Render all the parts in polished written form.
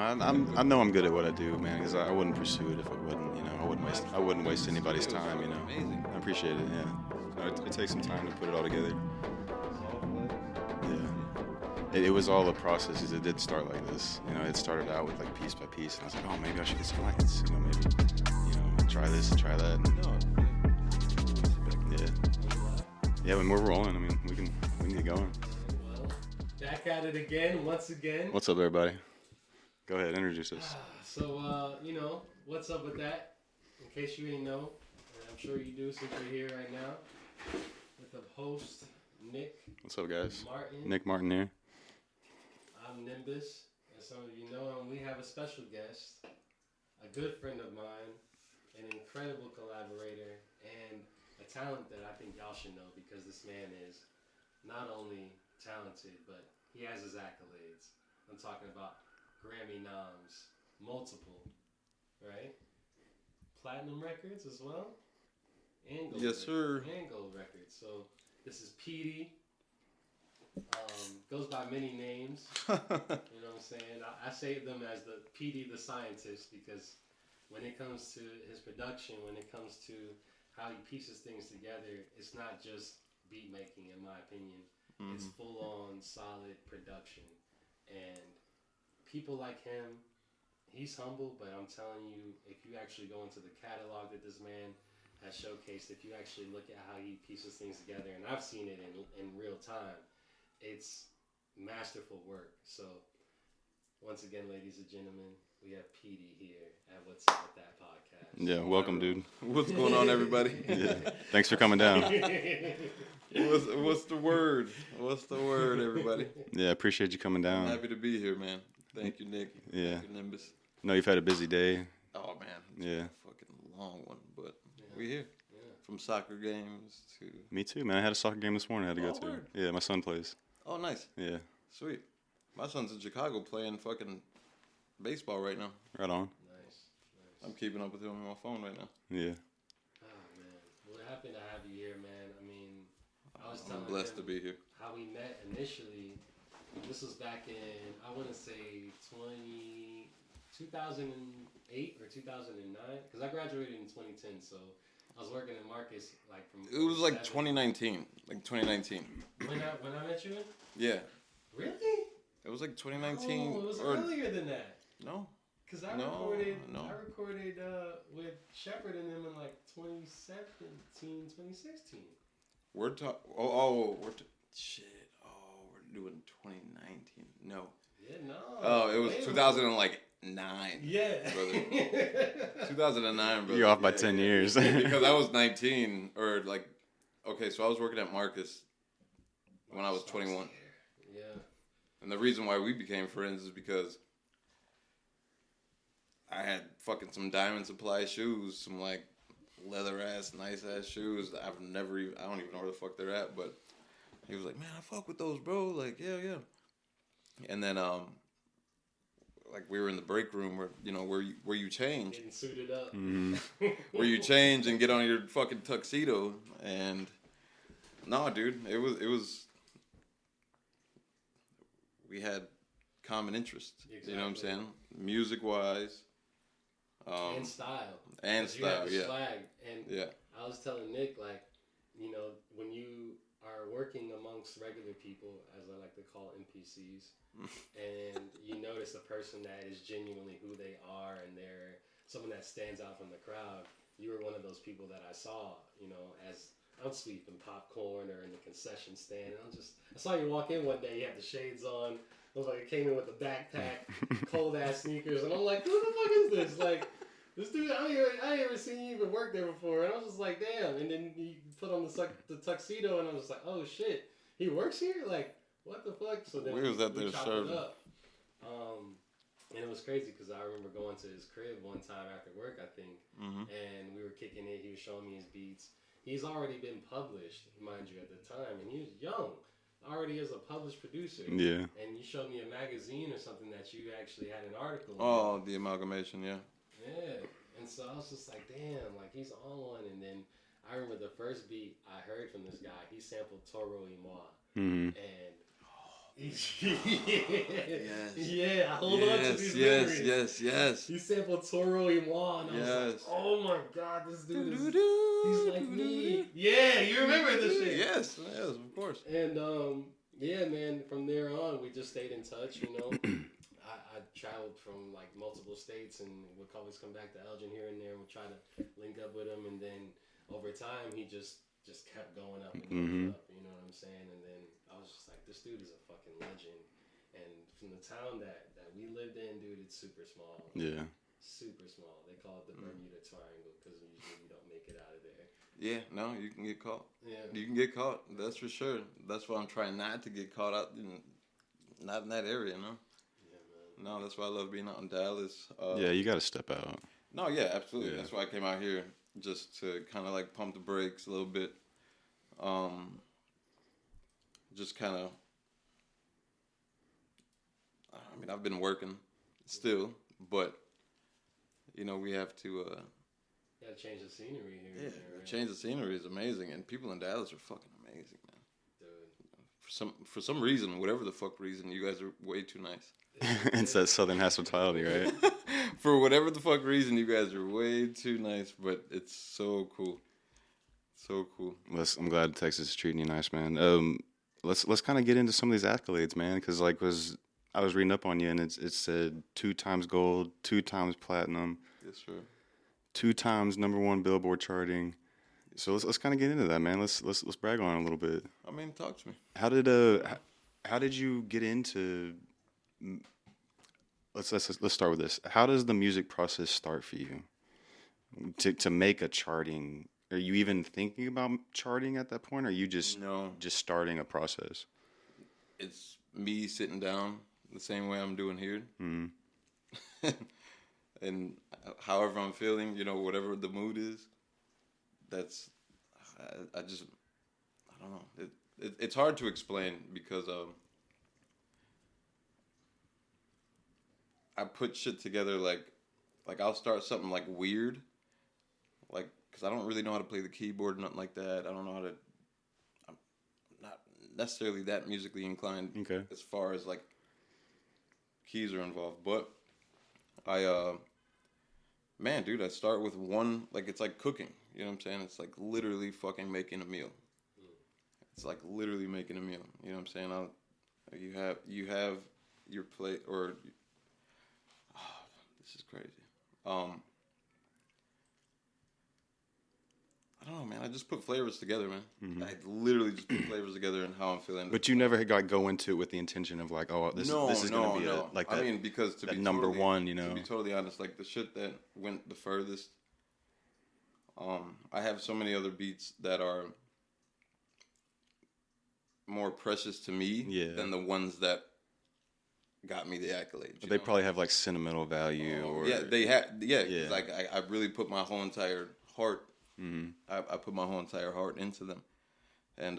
I know I'm good at what I do, man. Because I wouldn't pursue it if I wouldn't. I wouldn't waste anybody's time. Amazing. I appreciate it. Yeah. It takes some time to put it all together. Yeah. It was all a process. Because it did start like this. It started out with like piece by piece, and I was like, oh, maybe I should get some clients. Maybe try this, try that. Yeah, when we're rolling, I mean, we can get going. Well, back at it again, once again. What's up, everybody? Go ahead, introduce us. So, what's up with that? In case you ain't know, and I'm sure you do since you're here right now, with the host, Nick. What's up, guys? Martin. Nick Martin here. I'm Nymbus, and some of you know him. We have a special guest, a good friend of mine, an incredible collaborator, and a talent that I think y'all should know because this man is not only talented, but he has his accolades. I'm talking about Grammy noms, multiple, right? Platinum records as well, and gold. Yes, sir. And gold records. So this is PD. Goes by many names. You know what I'm saying? I say them as the PD, the scientist, because when it comes to his production, when it comes to how he pieces things together, it's not just beat making, in my opinion. Mm-hmm. It's full on solid production. And people like him, he's humble, but I'm telling you, if you actually go into the catalog that this man has showcased, if you actually look at how he pieces things together, and I've seen it in real time, it's masterful work. So, once again, ladies and gentlemen, we have PD here at What's Up With That podcast. Yeah, welcome, dude. What's going on, everybody? Yeah. Thanks for coming down. What's the word? What's the word, everybody? Yeah, appreciate you coming down. I'm happy to be here, man. Thank you, Nick. Yeah. Thank you, Nymbus. No, you've had a busy day. Oh, man. It's Yeah. been a fucking long one, but we're here. Yeah. From soccer games to... Me too, man. I had a soccer game this morning I had to go to. Word. Yeah, my son plays. Oh, nice. Yeah. Sweet. My son's in Chicago playing fucking baseball right now. Right on. Nice. I'm keeping up with him on my phone right now. Yeah. Oh, man. We're happy to have you here, man. I mean, I'm blessed to be here. How we met initially. This was back in, I want to say 2008 or 2009, because I graduated in 2010, so I was working at Marcus from. It was like 2019, When I met you? Yeah. Really? It was like 2019. Oh, it was earlier than that. No. Because I recorded with Shepard and them in 2017, 2016. We're shit. Oh, we're doing 2019. No. Yeah, no. Oh, it was 2009. Yeah. Brother. 2009, brother. You're off by 10 years. Because I was 19, so I was working at Marcus when I was 21. Yeah. And the reason why we became friends is because I had fucking some Diamond Supply shoes, some leather ass, nice ass shoes. I don't even know where the fuck they're at, but he was like, man, I fuck with those, bro. Yeah. And then, we were in the break room where you change. Getting suited up. Mm-hmm. Where you change and get on your fucking tuxedo. And, no, dude, it was, we had common interests. Exactly. You know what I'm saying? Music-wise. And style. And style, you have yeah. Swag. And yeah. I was telling Nick, when you are working amongst regular people, as I like to call NPCs, and you notice a person that is genuinely who they are and they're someone that stands out from the crowd, you were one of those people that I saw, as I'm sweeping popcorn or in the concession stand. And I saw you walk in one day, you had the shades on. I was like, I came in with a backpack, cold ass sneakers, and I'm like, who the fuck is this? This dude, I ain't ever seen you even work there before. And I was just like, damn. And then he put on the tuxedo, and I was just like, oh shit, he works here? What the fuck? So then we was at there serving. And it was crazy because I remember going to his crib one time after work, I think, and we were kicking it. He was showing me his beats. He's already been published, mind you, at the time, and he was young. Already as a published producer. Yeah. And you showed me a magazine or something that you actually had an article on. Oh, the amalgamation, yeah. Yeah. And so I was just like, damn, he's on one. And then I remember the first beat I heard from this guy, he sampled Toro y Moi. Mm-hmm. And Yeah, hold on to these memories. Yes. He sampled Toro y Moi, and I was like, oh my god, this dude is, he's like me. Yeah, you remember this shit. Yes, of course. And, yeah, man, from there on, we just stayed in touch, you know. I traveled from, like, multiple states and would always come back to Elgin here and there and would try to link up with him. And then over time, he just kept going up and up, you know what I'm saying? And then I was just like, this dude is a fucking legend. And from the town that we lived in, dude, it's super small. Yeah. Super small. They call it the Bermuda Triangle because usually you don't make it out of there. Yeah, no, you can get caught. Yeah. You can get caught, that's for sure. That's why I'm trying not to get caught out, not in that area, you know? Yeah, man. No, that's why I love being out in Dallas. Yeah, you got to step out. No, yeah, absolutely. Yeah. That's why I came out here, just to kind of like pump the brakes a little bit. Just kind of, I mean, I've been working still, but, you know, we have to... You gotta change the scenery here. Yeah, right? change the scenery is amazing, and people in Dallas are fucking amazing, man. Dude. For some reason, whatever the fuck reason, you guys are way too nice. It's that Southern hospitality, right? For whatever the fuck reason, you guys are way too nice, but it's so cool. So cool. I'm glad Texas is treating you nice, man. Let's kind of get into some of these accolades, man, because I was reading up on you, and it said 2 times gold, 2 times platinum. Yes, sir. 2 times #1 Billboard charting. So let's kind of get into that, man. Let's brag on it a little bit. I mean, talk to me. How did you get into? Let's start with this. How does the music process start for you? To make a charting, are you even thinking about charting at that point? Or are you just starting a process? It's me sitting down the same way I'm doing here. Mm-hmm. And however I'm feeling, you know, whatever the mood is, that's, I don't know. It's hard to explain because I put shit together like I'll start something like weird, like, because I don't really know how to play the keyboard or nothing like that. I don't know how to, I'm not necessarily that musically inclined as far as like keys are involved, but man, dude, I start with one, like, it's like cooking, you know what I'm saying? It's like literally fucking making a meal. It's like literally making a meal, you know what I'm saying? You have your plate, or, this is crazy. I don't know, man. I just put flavors together, man. Mm-hmm. I literally just put flavors together and how I'm feeling. But you never go into it with the intention of like, oh, this is going to be like that. I mean, because to be #1, you know. To be totally honest, like the shit that went the furthest. I have so many other beats that are more precious to me than the ones that got me the accolades. But they probably have like sentimental value, or they have. Yeah. Like I really put my whole entire heart. Mm-hmm. I put my whole entire heart into them, and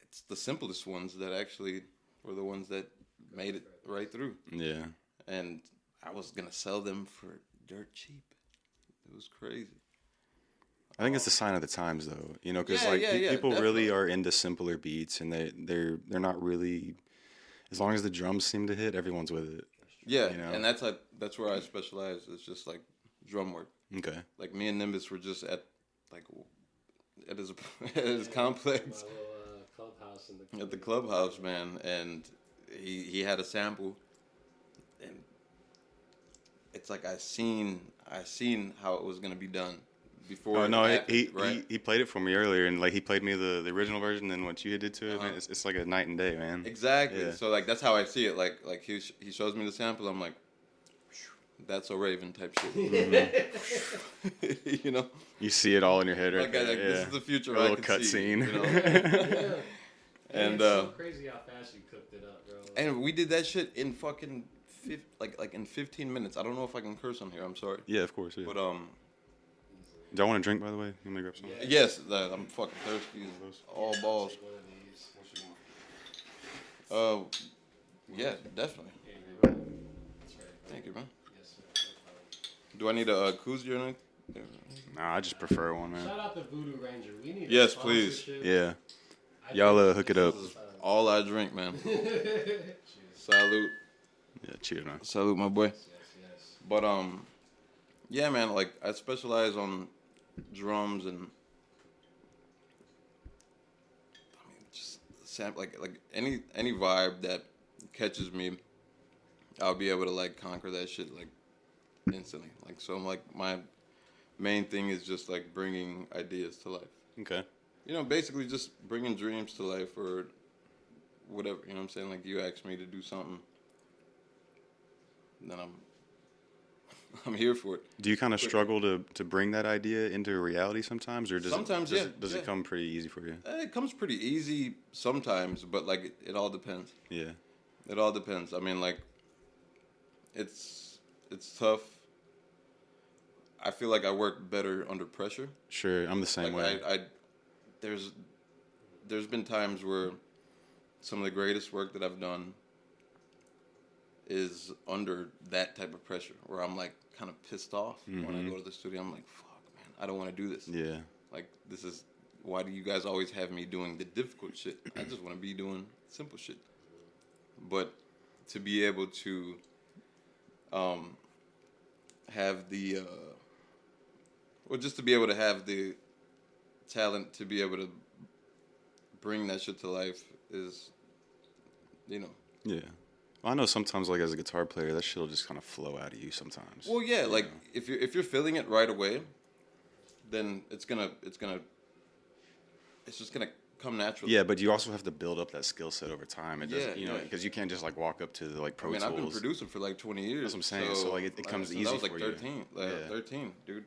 it's the simplest ones that actually were the ones that made it right through. Yeah, and I was gonna sell them for dirt cheap. It was crazy. I think it's a sign of the times, though. You know, because people definitely. really are into simpler beats, and they're not really. As long as the drums seem to hit, everyone's with it. Yeah, you know? And that's where I specialize. It's just like drum work. Okay. Like me and Nymbus were just at his complex. Clubhouse at the clubhouse, man, and he had a sample, and it's like I seen how it was gonna be done before. Oh no, happened, he played it for me earlier, and like he played me the original version and what you did to it. Man, it's like a night and day, man. Exactly. Yeah. So like that's how I see it. Like he shows me the sample, I'm like, that's a Raven type shit. Mm-hmm. You know, you see it all in your head, right? Like this is the future. A little cut scene. You know? Yeah. And it's so crazy how fast you cooked it up, bro. And we did that shit in fucking in 15 minutes. I don't know if I can curse on here. I'm sorry. Yeah, of course. Yeah. But do I want a drink, by the way? You want me to grab some? Yeah. Yes, I'm fucking thirsty. All balls. Yeah, definitely. Thank you, man. Yes, sir. Do I need a koozie or anything? Nah, I just prefer one, man. Shout out to Voodoo Ranger. We need yes, a please. sponsorship. Yeah. Y'all hook it up. all I drink, man. Salute. Yeah, cheers, man. Salute, my boy. Yes. But yeah, man. Like I specialize on drums and I mean just like any vibe that catches me, I'll be able to like conquer that shit like instantly. Like so, I'm like my main thing is just like bringing ideas to life. Okay. You know, basically just bringing dreams to life or whatever. You know what I'm saying? Like you ask me to do something, then I'm here for it. Do you kind of struggle to bring that idea into reality sometimes, or does it come pretty easy for you? It comes pretty easy sometimes, but like it all depends. Yeah. It all depends. I mean, like it's tough. I feel like I work better under pressure. Sure, I'm the same way. There's been times where some of the greatest work that I've done is under that type of pressure, where I'm like kind of pissed off when I go to the studio. I'm like, fuck, man, I don't want to do this. Yeah. Like, why do you guys always have me doing the difficult shit? I just want to be doing simple shit. But to be able to have the just to be able to have the talent to be able to bring that shit to life is, you know. Yeah. Well, I know sometimes, like, as a guitar player, that shit will just kind of flow out of you sometimes. Well, yeah, like, if you're feeling it right away, then it's just gonna come naturally. Yeah, but you also have to build up that skill set over time. It doesn't, because you can't just like walk up to the like Pro Tools. I've been producing for like 20 years. That's what I'm saying. So like it comes easy that was like for 13, you. 13, dude.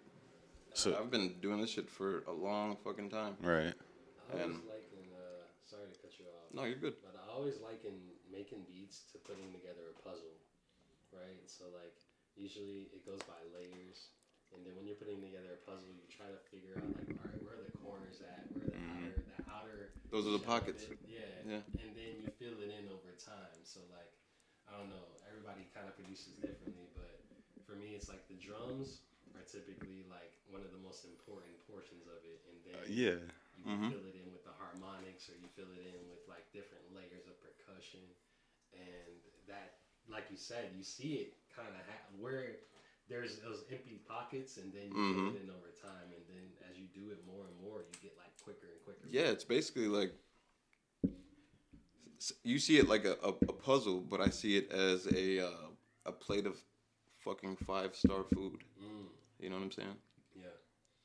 So I've been doing this shit for a long fucking time. Right. I always liken, sorry to cut you off. No, you're good. But I always liken making beats to putting together a puzzle, right? So like usually it goes by layers. And then when you're putting together a puzzle, you try to figure out like, all right, where are the corners at? Where are the outer? Those are the pockets. Yeah. And then you fill it in over time. So like, I don't know, everybody kind of produces differently, but for me, it's like the drums are typically like one of the most important portions of it, and then you fill it in with the harmonics, or you fill it in with like different layers of percussion, and that, like you said, you see it kind of where there's those empty pockets, and then you fill it in over time, and then as you do it more and more, you get like quicker and quicker. Yeah, it's basically like you see it like a puzzle, but I see it as a plate of fucking 5-star food. You know what I'm saying? Yeah.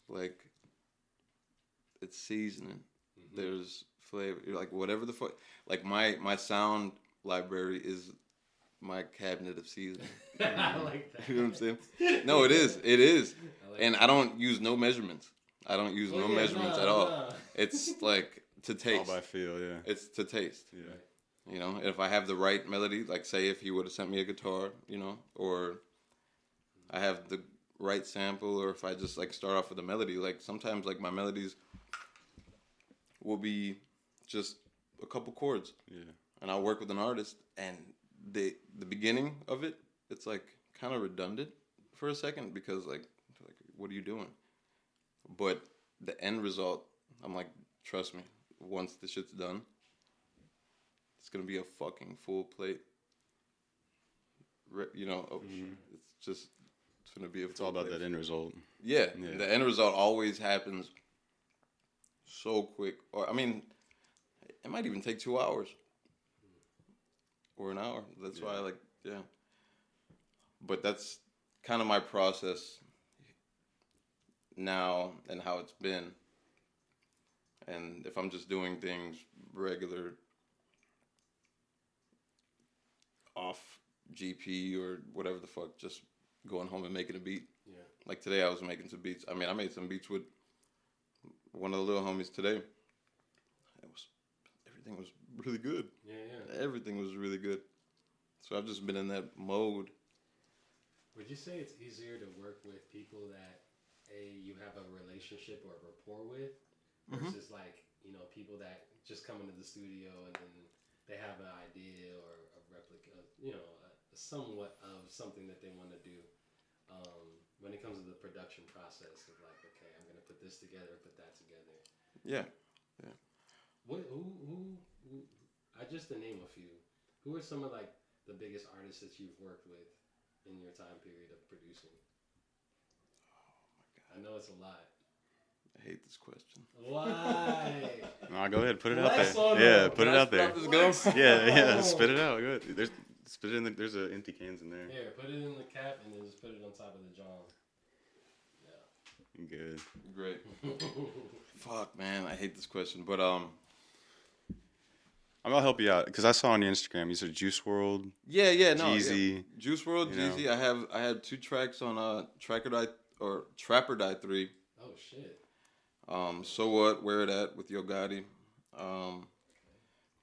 Like it's seasoning. There's flavor. Like whatever the fuck. Like my sound library is my cabinet of seasoning. I like that. You know what I'm saying? No, it is. It is. And I don't use no measurements. I don't use no measurements at all. It's like to taste. All by feel, yeah. It's to taste. Yeah. You know, if I have the right melody, like say if he would have sent me a guitar, you know, or I have the right sample, or if I just like start off with a melody, like sometimes like my melodies will be just a couple chords. Yeah. And I'll work with an artist, and the beginning of it, it's like kind of redundant for a second because like what are you doing? But the end result, I'm like, trust me, once the shit's done, it's gonna be a fucking full plate. You know, it's gonna be it's all about that end result. Yeah, the end result always happens so quick. Or I mean, it might even take 2 hours or an hour. That's why I like, But that's kind of my process now and how it's been. And if I'm just doing things regular off GP or whatever the fuck, just going home and making a beat. Yeah. Like today I was making some beats. I mean, I made some beats with one of the little homies today. Everything was really good. Yeah. Everything was really good. So I've just been in that mode. Would you say it's easier to work with people that you have a relationship or a rapport with versus like, you know, people that just come into the studio and then they have an idea or a replica, you know, somewhat of something that they want to do. When it comes to the production process of like, okay, I'm gonna put this together, put that together. Yeah. What? Who? just to name a few, who are some of like the biggest artists that you've worked with in your time period of producing? I know it's a lot. I hate this question. Why? No, go ahead, put it out Flex there. on Yeah, them. put it out there. Yeah, spit it out. Go ahead. Spit it in. There's empty cans in there. Here, put it in the cap and then just put it on top of the jar. Yeah. Good. Great. Fuck, man, I hate this question, but I'll help you out because I saw on your Instagram you said Juice WRLD. Yeah, no, Jeezy. Yeah. Juice WRLD, Jeezy. I had 2 tracks on Trapper Die 3. Oh shit. So What, Where It At with Yo Gotti.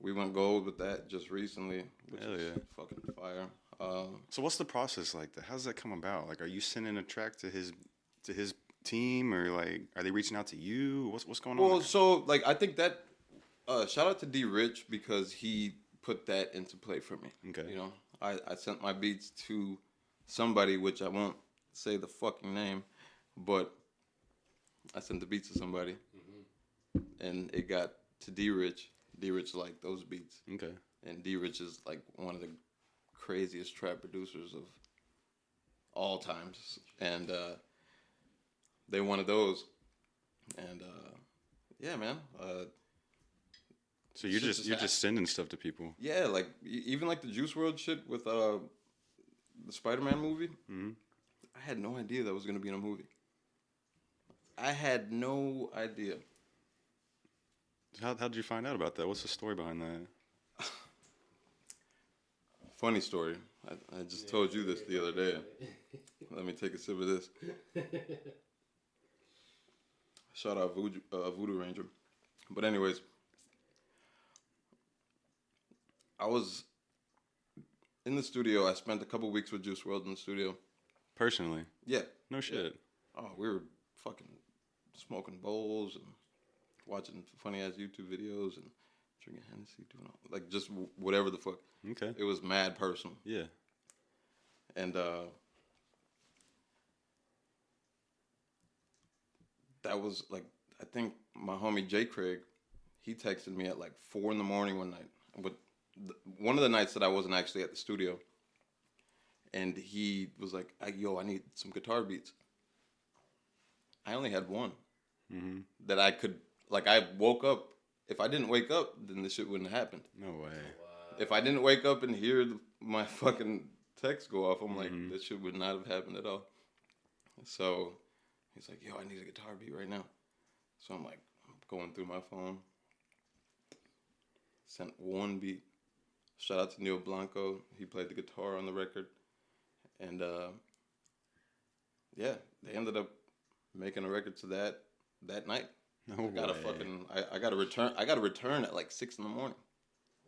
We went gold with that just recently, which is fucking fire. So what's the process like? How does that come about? Like, are you sending a track to his team, or like, are they reaching out to you? What's going on? Well, so like, I think that shout out to D Rich because he put that into play for me. Okay. You know, I sent my beats to somebody, which I won't say the fucking name, but I sent the beats to somebody, and it got to D Rich. D Rich liked those beats. Okay. And D Rich is like one of the craziest trap producers of all times, and they wanted those, and yeah, man. So you're just sending stuff to people. Yeah, like even like the Juice WRLD shit with the Spiderman movie. Mm-hmm. I had no idea that was gonna be in a movie. I had no idea. How did you find out about that? What's the story behind that? Funny story. I just told you this the other day. Let me take a sip of this. Shout out Voodoo Ranger. But anyways, I was in the studio. I spent a couple weeks with Juice WRLD in the studio. Personally? Yeah. No shit. Oh, we were fucking smoking bowls and watching funny ass YouTube videos and drinking Hennessy, doing all, like just whatever the fuck. Okay. It was mad personal. Yeah. And that was like, I think my homie J. Craig, he texted me at like 4 a.m. one night. But one of the nights that I wasn't actually at the studio. And he was like, yo, I need some guitar beats. I only had one that I could, like, I woke up. If I didn't wake up, then this shit wouldn't have happened. No way. Wow. If I didn't wake up and hear my fucking text go off, I'm like, this shit would not have happened at all. So he's like, yo, I need a guitar beat right now. So I'm like, I'm going through my phone. Sent one beat. Shout out to Neil Blanco. He played the guitar on the record. And yeah, they ended up making a record to that night. No way. I got a return. I got a return at like 6 a.m.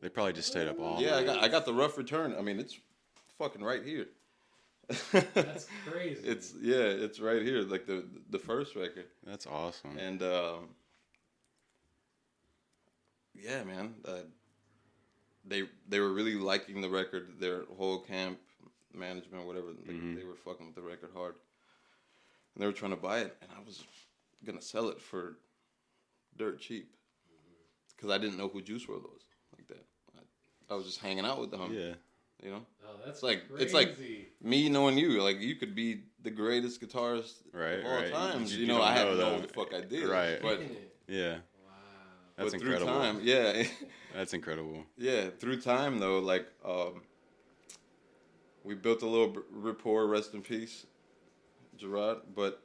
They probably just stayed up all Yeah, night. I got the rough return. I mean, it's fucking right here. That's crazy. It's right here, like the first record. That's awesome. And yeah, man, they were really liking the record. Their whole camp management, whatever, they were fucking with the record hard, and they were trying to buy it, and I was gonna sell it for dirt cheap because I didn't know who Juice WRLD was like that. I was just hanging out with them. Yeah. You know? Oh, that's like crazy. It's like me knowing you. Like, you could be the greatest guitarist of all times. You know, I had to know what the fuck I did. Right. But yeah. Wow. That's but incredible. Through time, yeah. That's incredible. Yeah, through time though, like we built a little rapport. Rest in peace, Gerard. But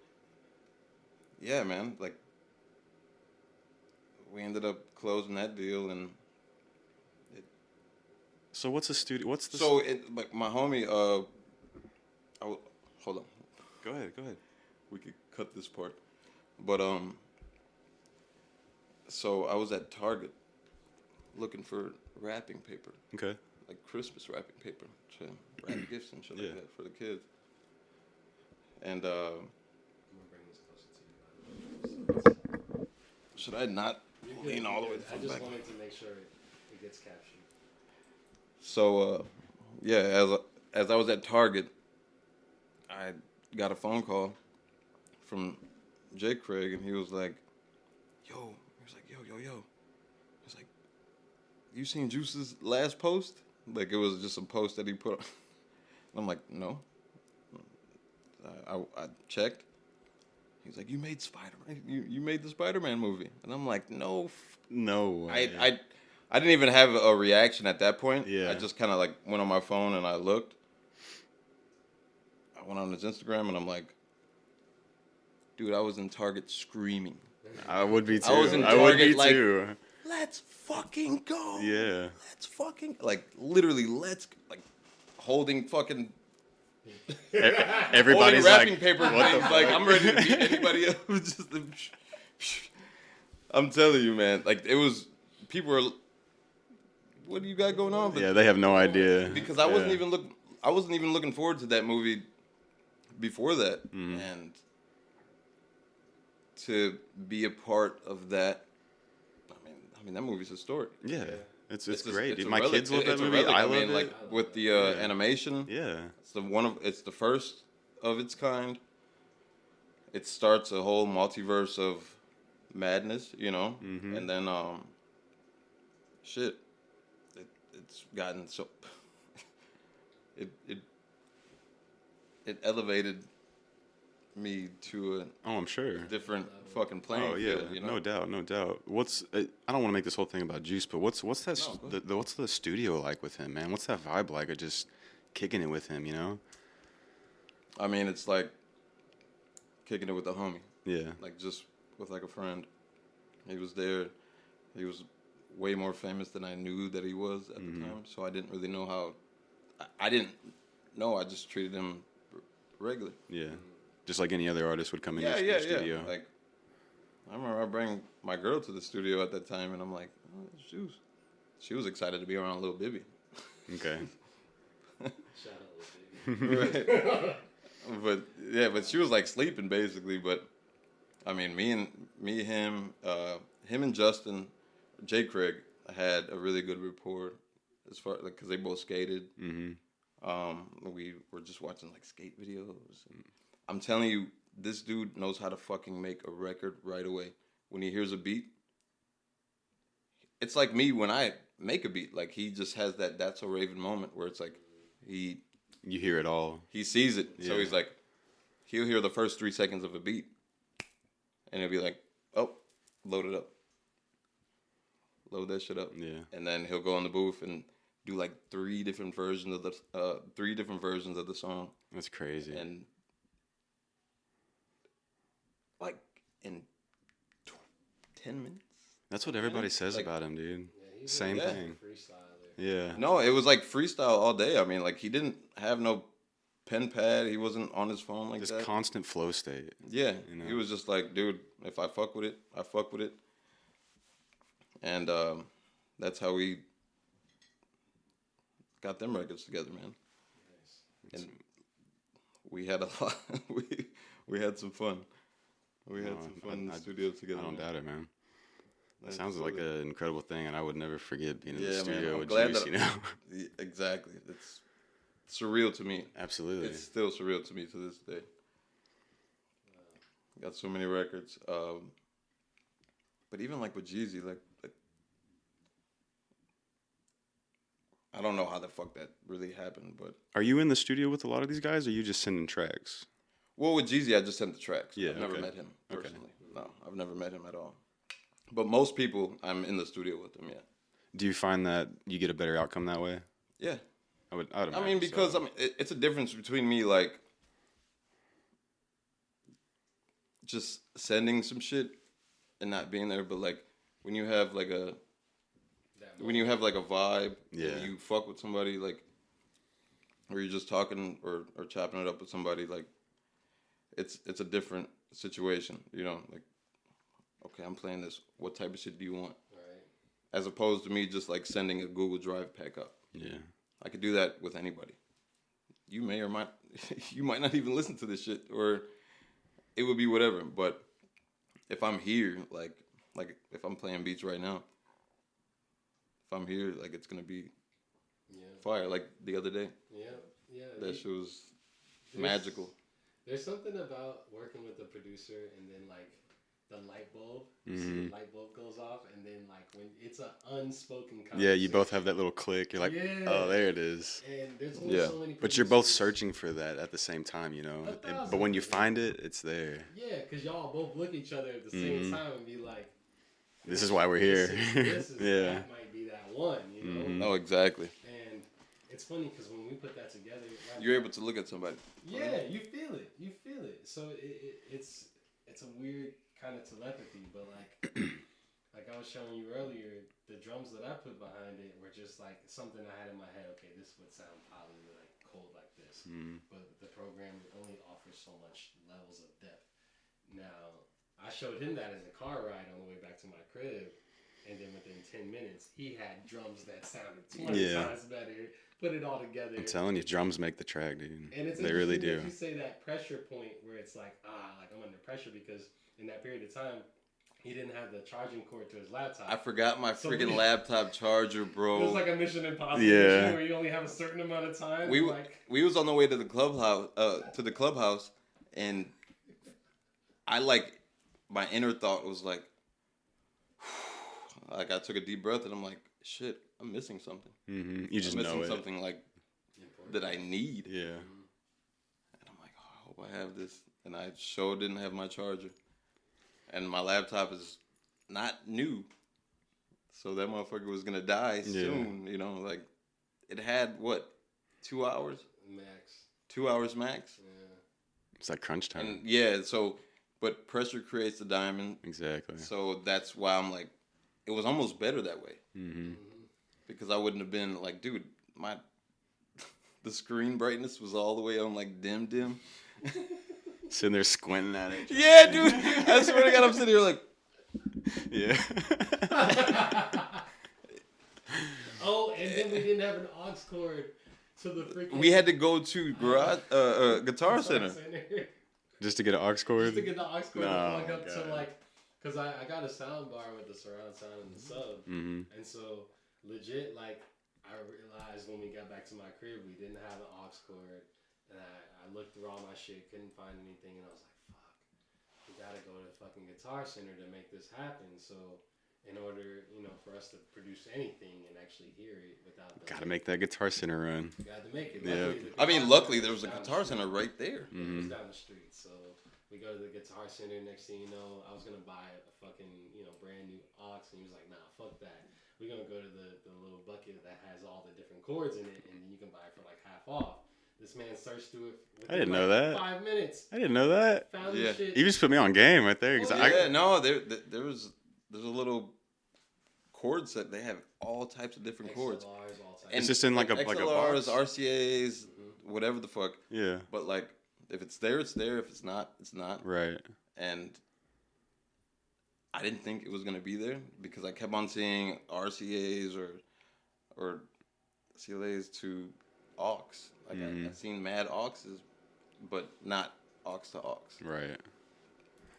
yeah, man, like we ended up closing that deal, and so what's the studio? What's the so like my homie. Hold on. Go ahead. We could cut this part, but so I was at Target looking for wrapping paper. Okay. Like Christmas wrapping paper to wrap gifts and shit like that for the kids. And I'm gonna bring this closer to you. should I not lean all the way I to the just back? wanted to make sure it gets captured. So yeah, as I was at Target, I got a phone call from J. Craig, and he was like, yo. He was like, yo. He's like, you seen Juice's last post? Like, it was just a post that he put on. I'm like, no. I checked. He's like, you made Spider-Man. You made the Spider-Man movie. And I'm like, no. No way. I didn't even have a reaction at that point. Yeah. I just kind of like went on my phone and I looked. I went on his Instagram and I'm like, dude, I was in Target screaming. I would be too. I was in I would be Target, like, too. let's fucking go. Yeah. Let's fucking, like, literally, like, holding fucking... Everybody's wrapping like, paper what things, the like, fuck? I'm ready to beat anybody else. Just I'm telling you, man. Like, it was... People were... What do you got going on? But Yeah, they have no idea. because I wasn't even looking forward to that movie before that, and to be a part of that. I mean that movie's historic. Yeah, it's great. It's a My relic. kids love that It's a movie. relic. I love mean, it. like with the animation. Yeah, It's the first of its kind. It starts a whole multiverse of madness, you know, and then shit. It's gotten so. It elevated me to I'm sure. a different fucking playing field, you know? No doubt. I don't want to make this whole thing about Juice, but what's that? What's the studio like with him, man? What's that vibe like of just kicking it with him? You know? I mean, it's like kicking it with a homie. Yeah. Like just with like a friend. He was there. He was way more famous than I knew that he was at the time. So I didn't really know how. I didn't know. I just treated him regular. Yeah. Just like any other artist would come in Yeah, your studio. Like, I remember I bring my girl to the studio at that time, and I'm like, oh, it's Juice. She was excited to be around Lil Bibby. Okay. Shout out, little baby. Right. But she was like sleeping basically. But I mean, him and Justin, J. Craig had a really good rapport as far like because they both skated. We were just watching like skate videos. I'm telling you, this dude knows how to fucking make a record right away. When he hears a beat, it's like me when I make a beat. Like he just has that "That's So Raven" moment where it's like you hear it all. He sees it, Yeah. so he's like, he'll hear the first 3 seconds of a beat, and he'll be like, "Oh, load it up, load that shit up." Yeah. And then he'll go in the booth and do like 3 different versions of the song, That's crazy. and like in 10 minutes. That's what everybody says Like- about him, dude. Yeah, he's Same a thing. freestyler. Yeah. No, it was like freestyle all day. I mean, like he didn't have no pen pad. He wasn't on his phone like Just that. constant flow state. Yeah, you know? he was just like, dude, if I fuck with it, I fuck with it. And that's how we got them records together, man. Nice. And we had a lot. we had some fun. We had some fun in the studio together. I don't man. doubt it, man. That That's sounds like an incredible thing, and I would never forget being in the Yeah, man, studio I'm with glad Juice, that- you know? Yeah, exactly. It's surreal to me. Absolutely. It's still surreal to me to this day. Got so many records. But even like with Jeezy, like I don't know how the fuck that really happened, but Are you in the studio with a lot of these guys, or are you just sending tracks? well, with Jeezy, I just sent the tracks. Yeah, I've never okay. met him Okay. personally. No, I've never met him at all. But most people, I'm in the studio with them. Yeah, Do you find that you get a better outcome that way? yeah. I would I mean, imagine because so. it's a difference between me like just sending some shit and not being there, but like when you have like a vibe, Yeah. and you fuck with somebody, like, or you're just talking or chopping it up with somebody, like, it's a different situation, you know, like, okay, I'm playing this, what type of shit do you want? Right. As opposed to me just, like, sending a Google Drive pack up. Yeah. I could do that with anybody. You may or might, you might not even listen to this shit, or it would be whatever, but if I'm here, like if I'm playing beats right now, if I'm here, like, it's gonna be fire. Like the other day, that shit was magical. There's something about working with a producer and then like the light bulb. You see the light bulb goes off, and then like when it's an unspoken conversation. Yeah, you both have that little click. You're like, oh, there it is. And there's only so many. But you're both searching for that at the same time, you know. But when you find it, it's there. Yeah, because y'all both look at each other at the same time and be like, "This is why we're here." That might be that one, you know. Oh, exactly. And it's funny because when we put that together, you're able to look at somebody. Yeah, you feel it. You feel it. So it's a weird kind of telepathy, but like I was showing you earlier, the drums that I put behind it were just like something I had in my head. Okay, this would sound probably like cold like this, but the program only offers so much levels of depth. Now, I showed him that in the car ride on the way back to my crib, and then within 10 minutes, he had drums that sounded 20 times better. Put it all together. I'm telling you, drums make the track, dude. And it's they really do. You say that pressure point where it's like I'm under pressure because in that period of time, he didn't have the charging cord to his laptop. I forgot my freaking laptop charger, bro. It was like a Mission Impossible mission where you only have a certain amount of time. We was on the way to the clubhouse, and I my inner thought was like I took a deep breath and I'm like, shit, I'm missing something. Mm-hmm. You just I'm know missing it. something like that I need. Yeah. And I'm like, oh, I hope I have this. And I sure didn't have my charger. And my laptop is not new. So that motherfucker was going to die soon. You know, like, it had, 2 hours? Max. 2 hours max? Yeah. It's like crunch time. And but pressure creates the diamond. Exactly. So that's why I'm like, it was almost better that way. Mm-hmm. Because I wouldn't have been like, dude, the screen brightness was all the way on like dim. Sitting there squinting at it. Yeah, dude. I swear to God, I'm sitting here like, yeah. Oh, and then we didn't have an aux cord to the freaking. We had to go to Guitar Center. Just to get an aux cord? Just to get the aux cord to plug up to like, because I got a sound bar with the surround sound and the sub, and so legit like I realized when we got back to my crib we didn't have an aux cord, and I looked through all my shit, couldn't find anything, and I was like, fuck, we gotta go to the fucking Guitar Center to make this happen. So in order, for us to produce anything and actually hear it without gotta make that Guitar Center run. Gotta make it. Luckily there was a Guitar Center right there. It was down the street, so we go to the Guitar Center. Next thing you know, I was gonna buy a fucking brand new aux, and he was like, nah, fuck that. We're gonna go to the little bucket that has all the different chords in it, and you can buy it for like half off. This man searched through it within I didn't know that. 5 minutes. I didn't know that. Found the shit. You just put me on game right there. There's a little chord set. They have all types of different chords. All types. And it's just in like a XLRs, box. RCAs, whatever the fuck. Yeah. But like, if it's there, it's there. If it's not, it's not. Right. And I didn't think it was gonna be there because I kept on seeing RCAs or CLAs to aux. Like I've seen mad auxes, but not aux to aux. Right.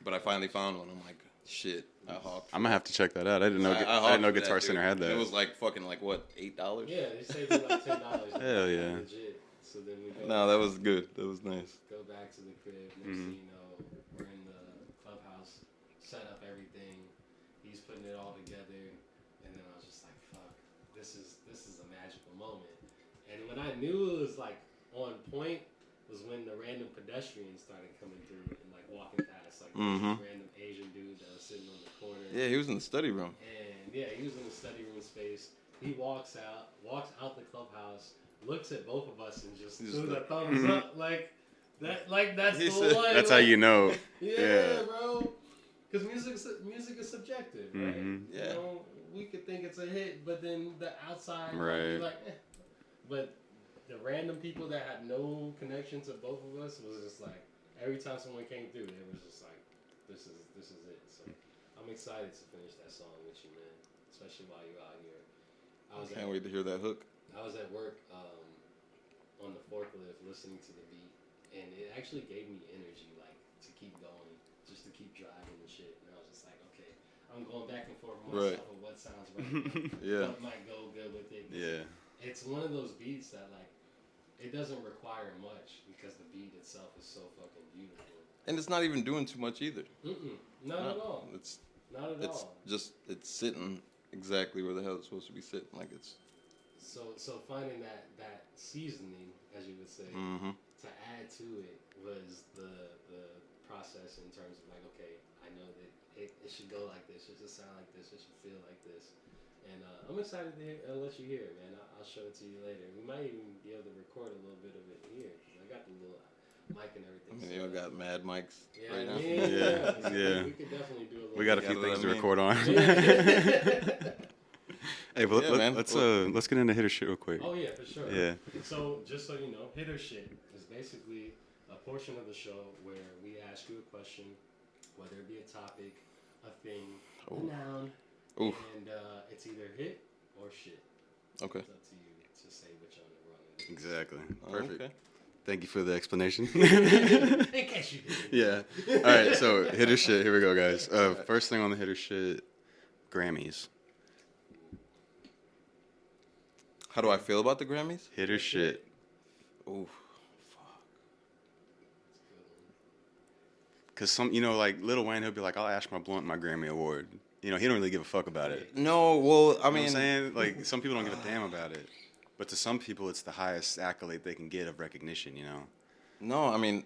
But I finally found one. I'm like, shit, I hopped. I'm gonna have to check that out. I didn't know Guitar Center had that. It was like fucking like what, $8? Yeah, they saved me like $10. Hell yeah. Legit. So then we go. No, that was good. That was nice. Go back to the crib. Next thing you know, we're in the clubhouse, set up everything. He's putting it all together, and then I was just like, "Fuck, this is a magical moment." And when I knew it was like on point was when the random pedestrians started coming through and like walking past, like this random Asian dude that was sitting on the corner. Yeah, he was in the study room. And yeah, he was in the study room space. He walks out the clubhouse, looks at both of us, and just threw the thumbs up like that. Like that's the one. That's how you know. Yeah, bro. Because music is subjective, right? Yeah. We could think it's a hit, but then the outside, right? Like, But the random people that had no connection to both of us was just like every time someone came through, it was just like, this is it. So I'm excited to finish that song with you, man. Especially while you're out here. I can't wait to hear that hook. I was at work on the forklift listening to the beat, and it actually gave me energy, like to keep going, just to keep driving and shit. And I was just like, okay, I'm going back and forth with myself of what sounds right, what might go good with it. Yeah. It's one of those beats that like it doesn't require much because the beat itself is so fucking beautiful. And it's not even doing too much either. Not at all. It's not at all. Just it's sitting exactly where the hell it's supposed to be sitting. Like it's. So finding that seasoning, as you would say, to add to it was the process in terms of like, okay, I know that it should go like this, it should sound like this, it should feel like this. And I'm excited to let you hear it, man. I'll show it to you later. We might even be able to record a little bit of it here. Cause I got the little mic and everything. I mean, y'all got mad mics right now. Yeah. We could definitely do a little. We got a few things to record on. Hey, but let's get into hitter shit real quick. Oh yeah, for sure. Yeah. So just so you know, hitter shit is basically a portion of the show where we ask you a question, whether it be a topic, a thing, a noun, and it's either hit or shit. Okay. It's up to you to say which one we're on. Exactly. Perfect. Okay. Thank you for the explanation. In case you didn't. Yeah. All right. So hitter shit. Here we go, guys. First thing on the hitter shit, Grammys. How do I feel about the Grammys? Hitter shit. Ooh, fuck. Cause some, like Lil Wayne, he'll be like, "I'll ash my blunt my Grammy award." He don't really give a fuck about it. No, well, I mean, you know what I'm saying, like, some people don't give a damn about it, but to some people, it's the highest accolade they can get of recognition. No, I mean,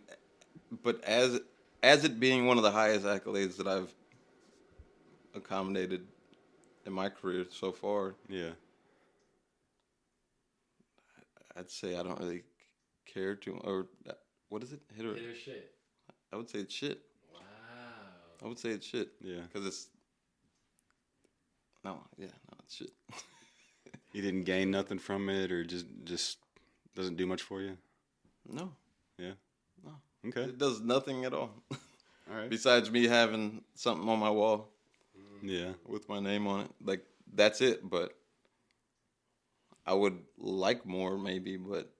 but as it being one of the highest accolades that I've accommodated in my career so far, Yeah. I'd say I don't really care too. Or what is it? Hit or shit. I would say it's shit. Wow. I would say it's shit. Yeah. Because it's it's shit. You didn't gain nothing from it, or just doesn't do much for you? No. Yeah. No. Okay. It does nothing at all. All right. Besides me having something on my wall. Yeah. With my name on it. Like, that's it, but I would like more maybe, but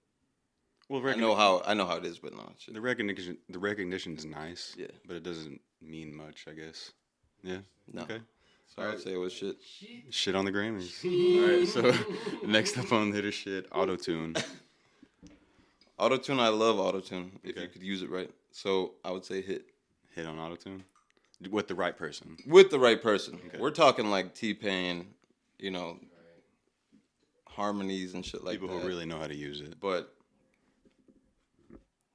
well, I know how it is, but no. Shit. The recognition is nice. Yeah. But it doesn't mean much, I guess. Yeah. No. Okay. So I would say it was shit. Shit on the Grammys. All right. So next up on hitter shit, auto-tune. Auto-tune, I love auto-tune if you could use it right. So I would say hit. Hit on auto-tune? With the right person. With the right person. Okay. We're talking like T-Pain, harmonies and shit like People that. who really know how to use it. But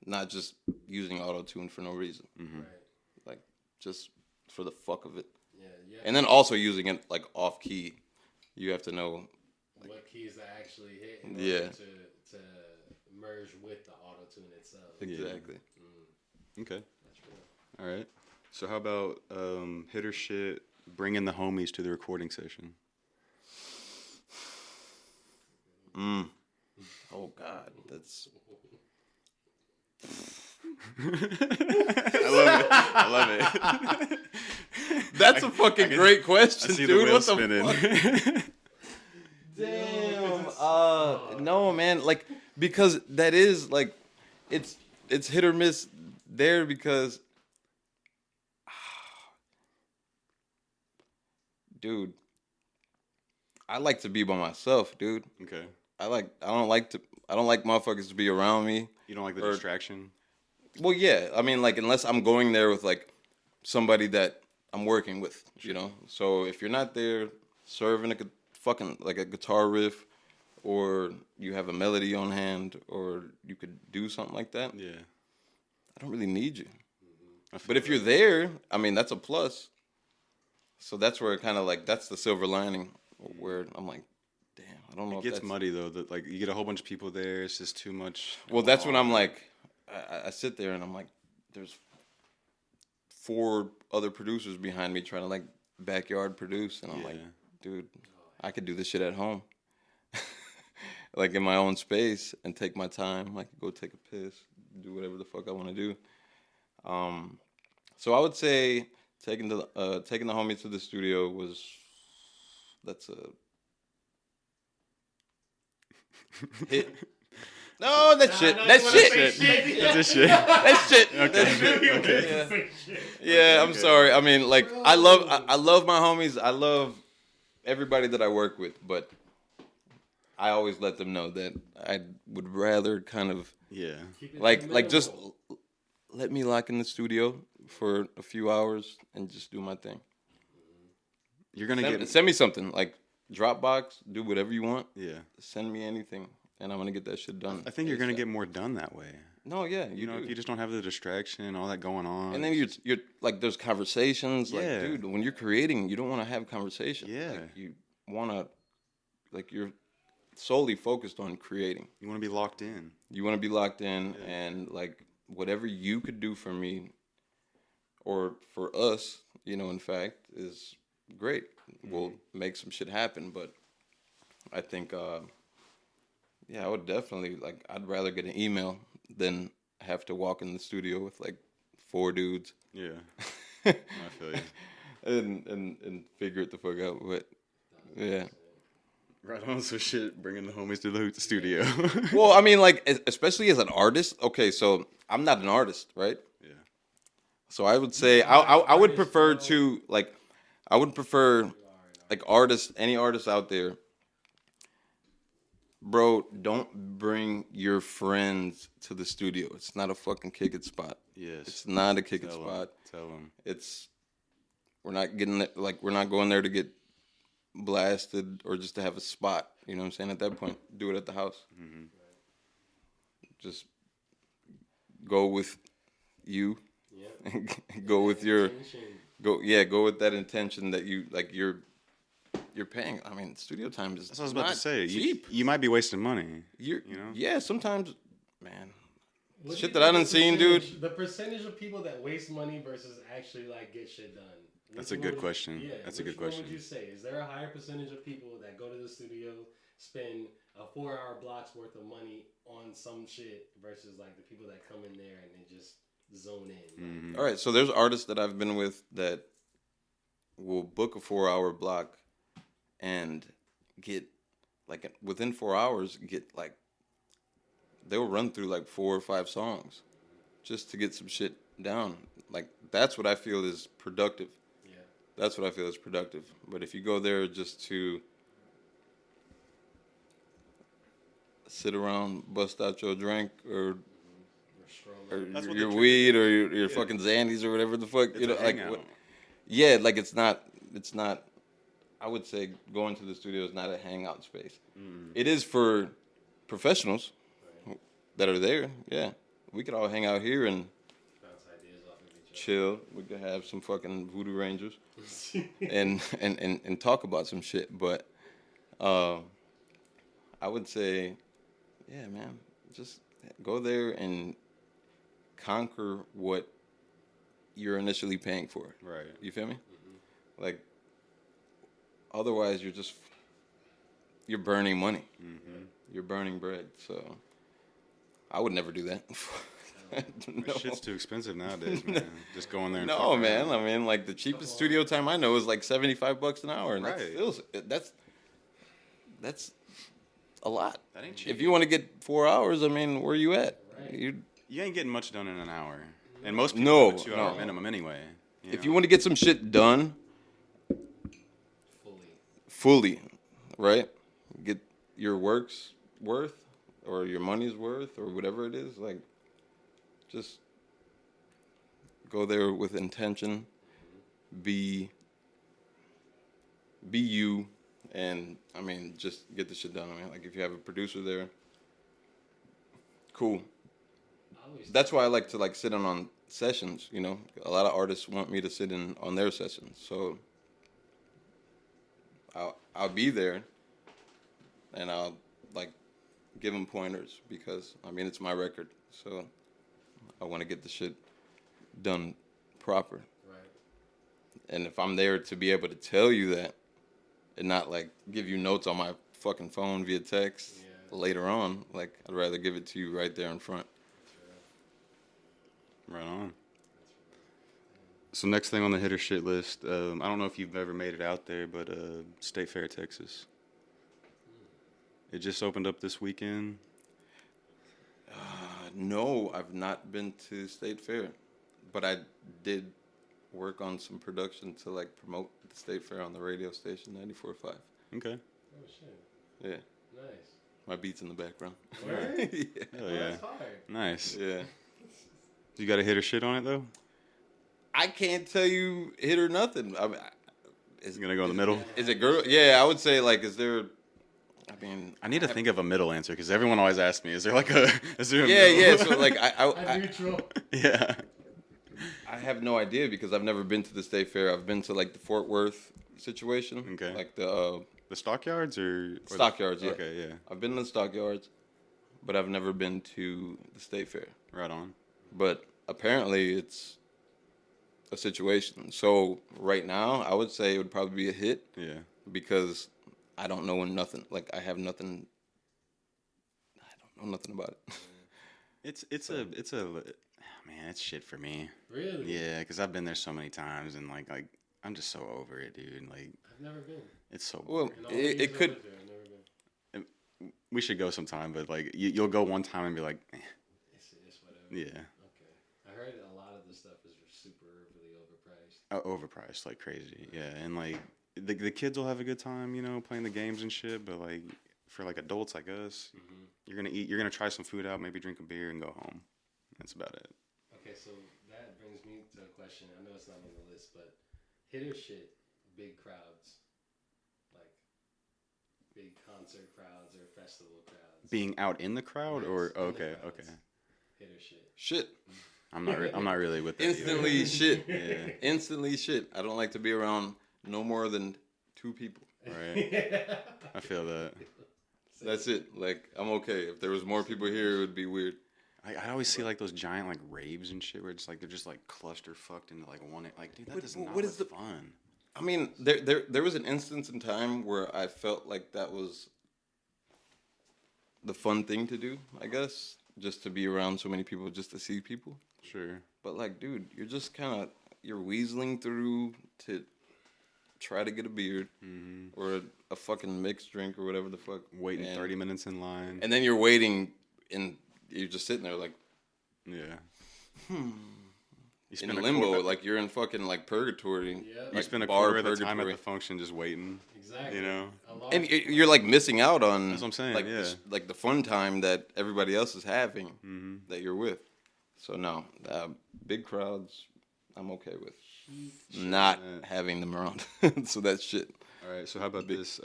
not just using auto-tune for no reason. Mm-hmm. Right. Like, just for the fuck of it. Yeah. And then also using it, like, off-key. You have to know. Like, what keys to actually hit in order to merge with the auto-tune itself. Exactly. Okay. That's real. All right. So how about hitter shit, bringing the homies to the recording session? Oh, God. That's... I love it. That's a fucking great question, dude. What the fuck? Damn. No, man. Like, because that is, like, it's hit or miss there because... Dude, I like to be by myself, dude. Okay. I don't like motherfuckers to be around me. You don't like the distraction? Well, yeah. I mean, like, unless I'm going there with, like, somebody that I'm working with, So if you're not there serving a guitar riff, or you have a melody on hand, or you could do something like that. Yeah. I don't really need you. But if you're there, I mean, that's a plus. So that's where it kind of like, that's the silver lining where I'm like, damn, I don't know. It gets muddy though. That like you get a whole bunch of people there. It's just too much. Well, that's when I'm like, I sit there and I'm like, there's 4 other producers behind me trying to like backyard produce, and I'm like, dude, I could do this shit at home, like in my own space and take my time. I could go take a piss, do whatever the fuck I want to do. So I would say taking the homies to the studio that's a hit. No, that's shit. That's shit. That's shit. That's shit. Okay. That's shit. Okay. Yeah, I'm sorry. I mean, like, I love my homies. I love everybody that I work with, but I always let them know that I would rather kind of Keep it like just let me lock in the studio for a few hours and just do my thing. You're gonna send me something like Dropbox, do whatever you want. Yeah. Send me anything, and I'm gonna get that shit done. I think you're gonna get more done that way. No, yeah, you know, if you just don't have the distraction, all that going on, and then you're like, there's conversations. Like, dude, when you're creating, you don't want to have conversations. Yeah, like, you want to, like, you're solely focused on creating. You want to be locked in. You want to be locked in, and like whatever you could do for me, or for us, you know, in fact, is great. We'll make some shit happen. But I think, yeah, I would definitely like. I'd rather get an email than have to walk in the studio with like 4 dudes. Yeah, I feel you. and figure it the fuck out. But yeah, right on. So shit, bringing the homies to the studio. Well, I mean, like, especially as an artist. Okay, so I'm not an artist, right? Yeah. So I would say I would prefer to like, I would prefer like any artist out there. Bro, don't bring your friends to the studio. It's not a fucking kick it spot. Yes. It's not a kick it spot. Tell them. We're not going there to get blasted or just to have a spot. You know what I'm saying? At that point, do it at the house. Mm-hmm. Just go with you. Yeah. Go with your go with that intention that you're paying. I mean, studio time is That's what I was about to say. Cheap. You might be wasting money. You know? Yeah, sometimes, man. What Shit that I done seen, dude. The percentage of people that waste money versus actually like get shit done. That's a good question. Yeah, that's a good question. What would you say? Is there a higher percentage of people that go to the studio, spend a 4-hour block's worth of money on some shit versus like the people that come in there and they just zone in? Mm-hmm. All right, so there's artists that I've been with that will book a 4-hour block and get like within 4 hours they'll run through like 4 or 5 songs just to get some shit down. Like, that's what I feel is productive. Yeah. That's what I feel is productive. But if you go there just to sit around, bust out your drink or your weed or your fucking Xannies or whatever the fuck, you know, like like it's not I would say going to the studio is not a hangout space. It is for professionals that are there. Yeah, we could all hang out here and bounce ideas off of each other. chill. We could have some fucking Voodoo Rangers and talk about some shit. But I would say, yeah, man, just go there and conquer what you're initially paying for. Right. You feel me? Mm-hmm. Like, otherwise you're burning money. Mm-hmm. You're burning bread. So I would never do that. No. Shit's too expensive nowadays, man. Just going there and no, man. I mean, like, the cheapest studio time I know is like $75 an hour. And that's a lot. That ain't cheap. If you want to get 4 hours, I mean, where you at? Right. You ain't getting much done in an hour. And most people have a 2-hour minimum anyway. If you want to get some shit done fully, right? Get your work's worth or your money's worth or whatever it is, like, just go there with intention, be you, and I mean, just get the shit done. I mean, like, if you have a producer there, cool. That's why I like to sit in on sessions. You know, a lot of artists want me to sit in on their sessions, so I'll be there, and I'll give them pointers because I mean, it's my record, so I want to get the shit done proper. Right. And if I'm there to be able to tell you that and not give you notes on my fucking phone via text later on, I'd rather give it to you right there in front. Right on. So next thing on the hitter shit list, I don't know if you've ever made it out there, but State Fair, Texas. It just opened up this weekend. No, I've not been to State Fair, but I did work on some production to promote the State Fair on the radio station 94.5. Okay. Oh shit. Yeah. Nice. My beats in the background. Word? Yeah. Hell yeah. That's hard. Nice. Yeah. You got a hit or shit on it though? I can't tell you hit or nothing. I mean, It's gonna go in the middle. Is it girl? Yeah, I would say like, is there? I mean, I need to think of a middle answer because everyone always asks me, "Is there like a?" Is there a yeah, middle? yeah. So like, I'm neutral. Yeah. I have no idea because I've never been to the State Fair. I've been to like the Fort Worth situation. Okay. Like the Stockyards or Stockyards. Yeah. Okay, yeah. I've been to the Stockyards, but I've never been to the State Fair. Right on. But apparently, it's a situation. So right now, I would say it would probably be a hit. Yeah. Because I don't know nothing. Like I have nothing. I don't know nothing about it. It's a man, it's shit for me. Really? Yeah, because I've been there so many times and like I'm just so over it, dude. Like I've never been. it's so. Well, In all the years it I've could. lived there, I've never been. We should go sometime, but like you'll go one time and be like, It's whatever. yeah, Okay. I heard a lot of the stuff is super overly overpriced. overpriced like crazy. Yeah, and like the kids will have a good time, you know, playing the games and shit. But like for like adults like us, you're gonna eat, you're gonna try some food out, maybe drink a beer and go home. That's about it. Okay, so that brings me to a question. I know it's not on the list, but hitter shit, big crowds, like big concert crowds or festival crowds. Being out in the crowd, Yes, or in the okay, crowds. okay. Hitter shit. Shit. I'm not really with that. Instantly either. shit. Yeah. Instantly shit. I don't like to be around no more than 2 people. Right. I feel that. That's it. Like I'm okay. If there was more people here, it would be weird. I always see like those giant like raves and shit where it's like they're just like cluster fucked into like one. Like, dude, that What- does not what look is the- fun. I mean, there was an instance in time where I felt like that was the fun thing to do, I guess, just to be around so many people, just to see people. Sure. But like, dude, you're just kind of you're weaseling through to try to get a beer or a fucking mixed drink or whatever the fuck. Waiting and, 30 minutes in line. and then you're waiting and you're just sitting there like Yeah. You in spend a limbo, quarter, like you're in fucking like purgatory. Yeah. you Like spend a bar quarter of the time at purgatory. the function just waiting. Exactly. You know? A lot And of- you're like missing out on That's what I'm saying, like yeah. like the fun time that everybody else is having that you're with. So no, big crowds, I'm okay with not having them around. So that's shit. All right. So how about this?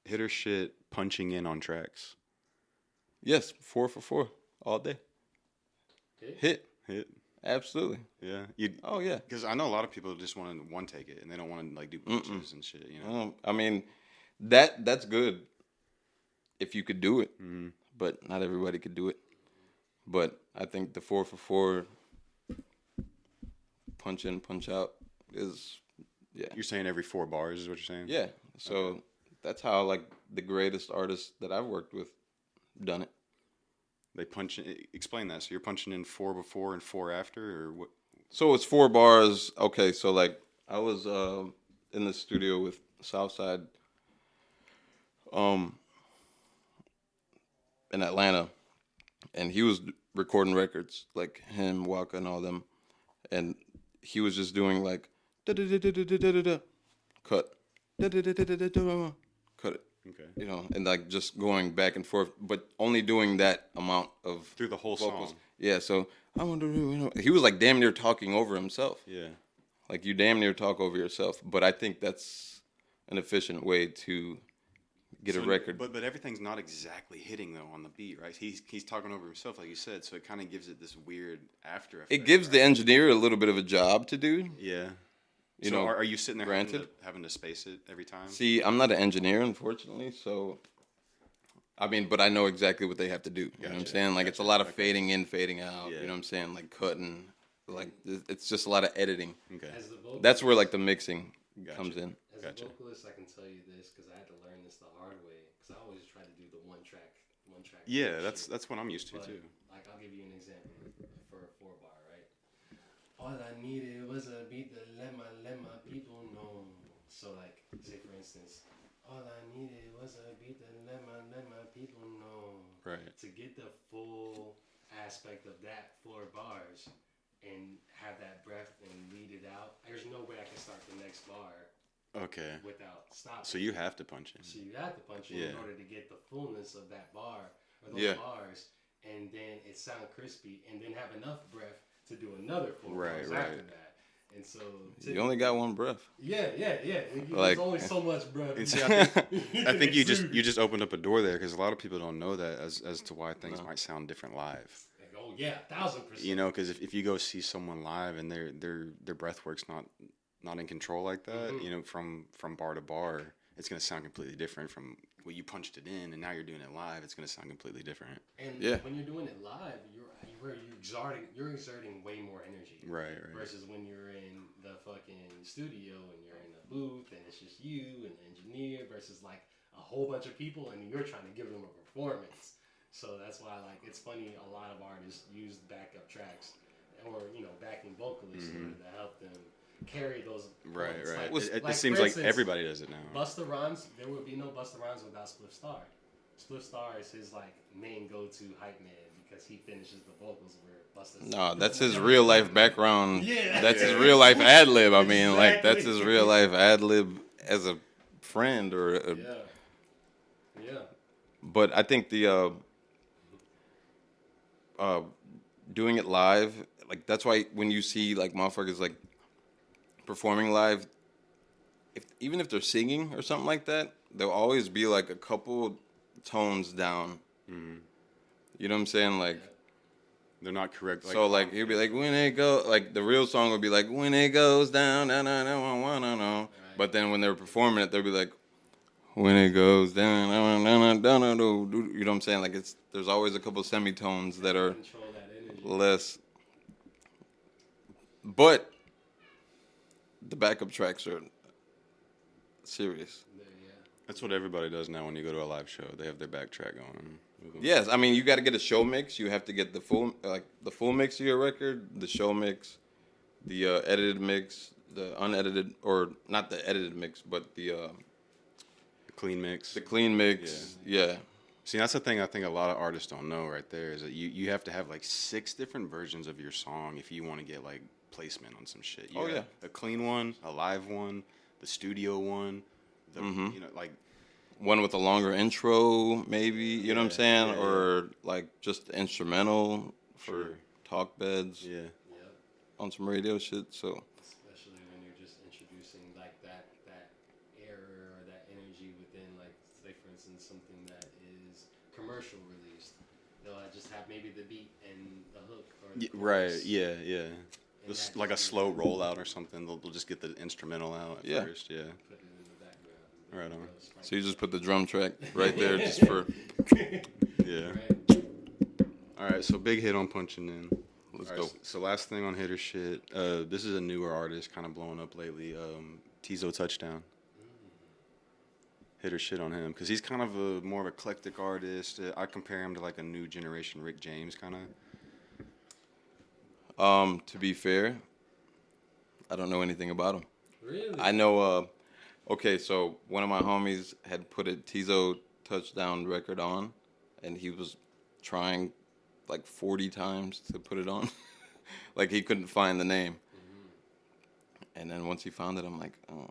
Hit or shit punching in on tracks. Yes, 4 for 4 all day. Hit, Hit. absolutely. Yeah. You. Oh yeah. Because I know a lot of people just want to one take it and they don't want to like do punches and shit. You know. I mean, that's good if you could do it, but not everybody could do it. But I think the 4 for 4 punch in, punch out is You're saying every 4 bars is what you're saying? yeah. So that's how like the greatest artists that I've worked with done it. They punch. Explain that. So you're punching in 4 before and 4 after, or what? So it's 4 bars. Okay, so like I was in the studio with Southside in Atlanta, and he was recording records, like him, Waka, and all them, and he was just doing like da-da-da-da-da-da-da-da, cut, da-da-da-da-da-da-da, cut it. Okay. You know, and like just going back and forth, but only doing that amount of Through the whole vocals. song. Yeah, so I wonder, you know, he was like damn near talking over himself. Yeah. Like you damn near talk over yourself, but I think that's an efficient way to get a record. But everything's not exactly hitting though on the beat, right? He's talking over himself, like you said, so it kind of gives it this weird after effect. It gives right? the engineer a little bit of a job to do. Yeah. You So know, are you sitting there granted. having to space it every time? See, I'm not an engineer, unfortunately, so I mean, but I know exactly what they have to do. You know what I'm saying? Like it's a lot of fading in, fading out. Yeah. You know what I'm saying? Like cutting. Like it's just a lot of editing. Okay. As the vocalist, That's where like the mixing Gotcha. comes in. As Gotcha. a vocalist, I can tell you this because I had to learn this the hard way. Because I always try to do the one track. Yeah, shit. that's what I'm used to But, too. Like, I'll give you an example for a 4 bar, right? All I needed was a beat to let my people know. So, like, say for instance, all I needed was a beat to let my people know. Right. To get the full aspect of that 4 bars and have that breath and lead it out, there's no way I can start the next bar Okay. without stopping. So you have to punch in. So you have to punch in in order to get the fullness of that bar or those bars, and then it sound crispy, and then have enough breath to do another 4 bars after that. And so you only got one breath. Yeah. Like, there's only so much breath. And see, I think you just opened up a door there, because a lot of people don't know that as to why things might sound different live. Oh yeah, 1000%. You know, because if you go see someone live and their breath work's not in control like that, you know, from bar to bar, it's gonna sound completely different from when you punched it in, and now you're doing it live. It's gonna sound completely different. And when you're doing it live, you're exerting way more energy. Right. Versus when you're in the fucking studio and you're in the booth and it's just you and the engineer versus like a whole bunch of people, and you're trying to give them a performance. So that's why, like, it's funny, a lot of artists use backup tracks or, you know, backing vocalists in order to help them carry those points. Right. Like, it seems for like instance, everybody does it now. Busta Rhymes, there would be no Busta Rhymes without Spliff Star. Spliff Star is his, like, main go-to hype man because he finishes the vocals where Busta's... No, that's his real life background. Yeah. That's his real life ad lib. I mean, like, that's his real life ad lib as a friend or a... Yeah. But I think the doing it live, like, that's why when you see like motherfuckers like performing live, even if they're singing or something like that, there'll always be like a couple tones down. You know what I'm saying? Like, they're not correct. so like he'll be like, when it go, like the real song would be like, when it goes down, na na na na na na. But then when they're performing it, they'll be like, when it goes down, na na na na na. You know what I'm saying? Like, there's always a couple semitones that are less. But the backup tracks are serious. That's what everybody does now when you go to a live show. They have their backtrack going. Yes, I mean, you got to get a show mix. You have to get the full mix of your record, the show mix, the edited mix, the unedited, or not the edited mix, but the clean mix. The clean mix, yeah. See, that's the thing I think a lot of artists don't know right there, is that you have to have like 6 different versions of your song if you want to get like placement on some shit. You got a clean one, a live one, the studio one, you know, like one with a longer intro, maybe, you know what I'm saying, or like just instrumental for talk beds on some radio shit. So especially when you're just introducing like that error or that energy within, like, say for instance something that is commercial released, they'll just have maybe the beat and the hook or the chorus. Just like a slow rollout or something. They'll just get the instrumental out at first. Put it in the background. Right on. So you just put the drum track right there just for... All right, so big hit on Punching In. Let's go. So last thing on hitter shit. This is a newer artist kind of blowing up lately. Teezo Touchdown. Hitter shit on him because he's kind of a more of an eclectic artist. I compare him to like a new generation Rick James kind of. To be fair, I don't know anything about him. Really? I know, okay, so one of my homies had put a Teezo Touchdown record on, and he was trying like 40 times to put it on. Like, he couldn't find the name. And then once he found it, I'm like, oh,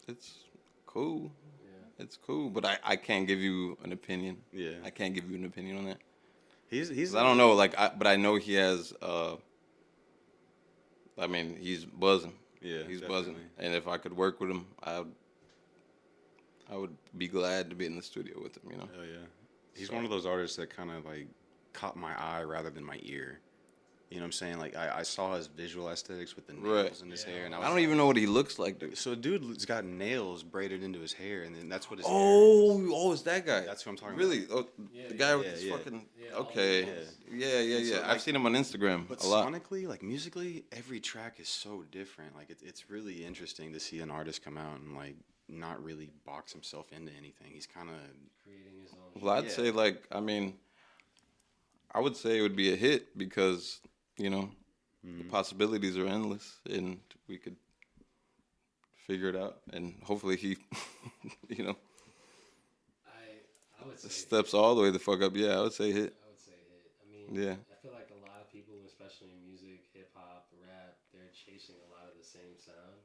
it's cool. Yeah. It's cool, but I can't give you an opinion. Yeah. I can't give you an opinion on that. He's I don't know, like, but I know he has, I mean, he's buzzing. Yeah, he's definitely. buzzing. And if I could work with him, I would be glad to be in the studio with him, you know? Oh, yeah. He's one of those artists that kind of, like, caught my eye rather than my ear. You know what I'm saying? Like, I saw his visual aesthetics with the nails in his hair. And I don't even know what he looks like, dude. So, dude's got nails braided into his hair, and then that's what his hair is. Oh, it's that guy. That's what I'm talking really? about. Really? Oh, the guy with his fucking... Okay. Yeah. So, like, I've seen him on Instagram but a lot. sonically, like, musically, every track is so different. Like, it's really interesting to see an artist come out and, like, not really box himself into anything. He's kind of... creating his own... Well, I'd say, like, I mean, I would say it would be a hit because, you know, the possibilities are endless, and we could figure it out, and hopefully he, you know, I would say steps all the way the fuck up. Yeah, I would say hit. I would say hit. I mean, yeah. I feel like a lot of people, especially in music, hip hop, rap, they're chasing a lot of the same sound.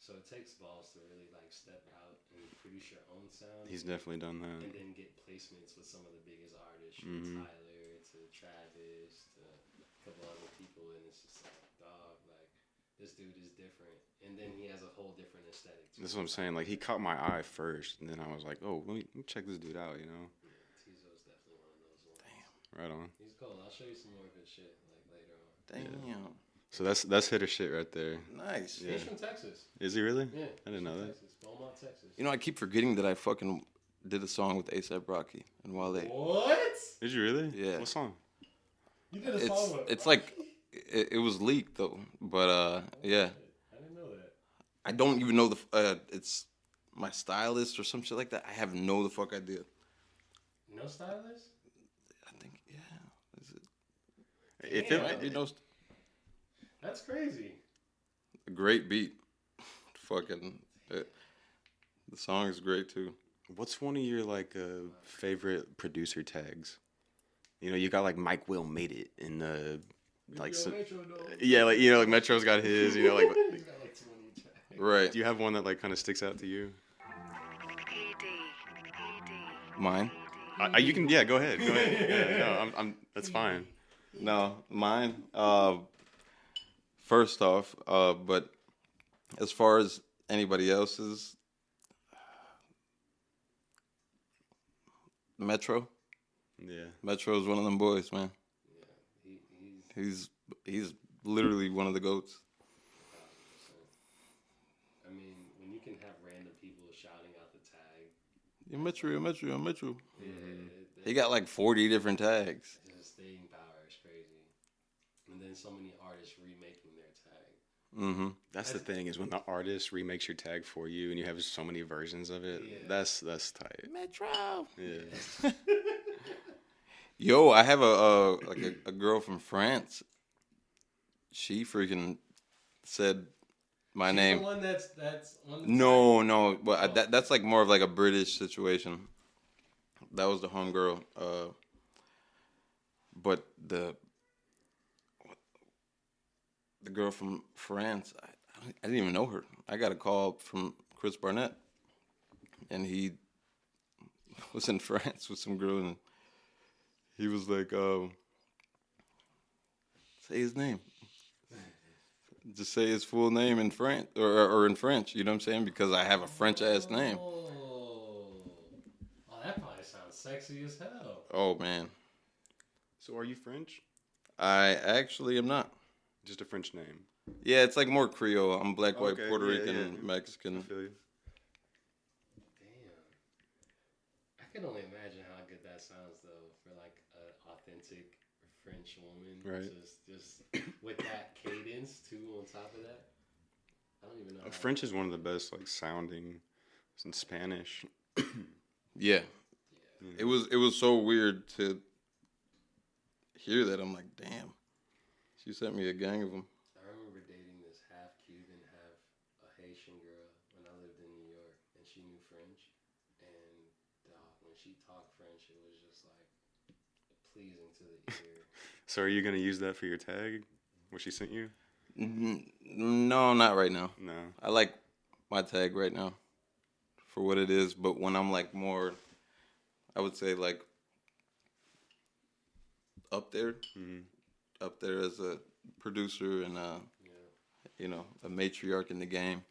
So it takes balls to really like step out and produce your own sound. He's definitely done that. And then get placements with some of the biggest artists, from Tyler to Travis to a couple other people, and it's just like, dog, like this dude is different. And then he has a whole different aesthetic. That's what I'm saying. Like, he caught my eye first, and then I was like, oh, let me check this dude out, you know? Yeah, Teezo's definitely one of those ones. Damn. Right on. He's cool. I'll show you some more of his shit like later on. Damn. Yeah. So that's hitter shit right there. Nice. Yeah. He's from Texas. Is he really? Yeah. I didn't know that. Texas. Beaumont, Texas. You know, I keep forgetting that I fucking did a song with A$AP Rocky and Wale. What? Did you really? Yeah. What song? You did a song with It's like, it was leaked though, but yeah. I didn't know that. I don't even know it's my stylist or some shit like that. I have no the fuck idea. No stylist? I think, yeah. Is it? If Damn. it, You know, That's crazy. a great beat. Fucking, the song is great too. what's one of your like favorite producer tags? You know, you got like Mike Will made it in the like yeah, like you know, like Metro's got his. You know, like He's got like 20 tracks. Right. do you have one that like kind of sticks out to you? Mine? You can go ahead. Yeah, no, I'm that's fine. No, mine. First off, but as far as anybody else's, Metro. Yeah. Metro is one of them boys, man. Yeah, He's literally one of the goats. I mean, when you can have random people shouting out the tag. Yeah, Metro. Yeah, He got like 40 different tags. his staying power is crazy. And then so many artists remaking their tag. Mm-hmm. That's the thing is when the artist remakes your tag for you and you have so many versions of it. Yeah. That's tight. Metro. Yeah. Yo, I have a girl from France. She freaking said my She's name. The one that's on the No, but that's like more of like a British situation. That was the homegirl. But the girl from France, I didn't even know her. I got a call from Chris Barnett, and he was in France with some girl, and he was like, say his name. Just say his full name in French or in French. You know what I'm saying? Because I have a French ass name. Oh, that probably sounds sexy as hell. Oh man, So are you French? I actually am not. Just a French name. Yeah, it's like more Creole. I'm black, white, Okay, Puerto yeah, Rican, yeah. I Mexican. feel you. Damn. I can only imagine how good that sounds though for like an authentic French woman. Right. Just with that cadence too on top of that. I don't even know. How French is one of the best like sounding in Spanish. Yeah, it was so weird to hear that. I'm like, damn. She sent me a gang of them. I remember dating this half Cuban, half a Haitian girl when I lived in New York, and she knew French. And when she talked French, it was just like pleasing to the ear. So are you gonna use that for your tag? What she sent you? No, not right now. No. I like my tag right now for what it is, but when I'm like more, I would say like up there as a producer and you know, a matriarch in the game,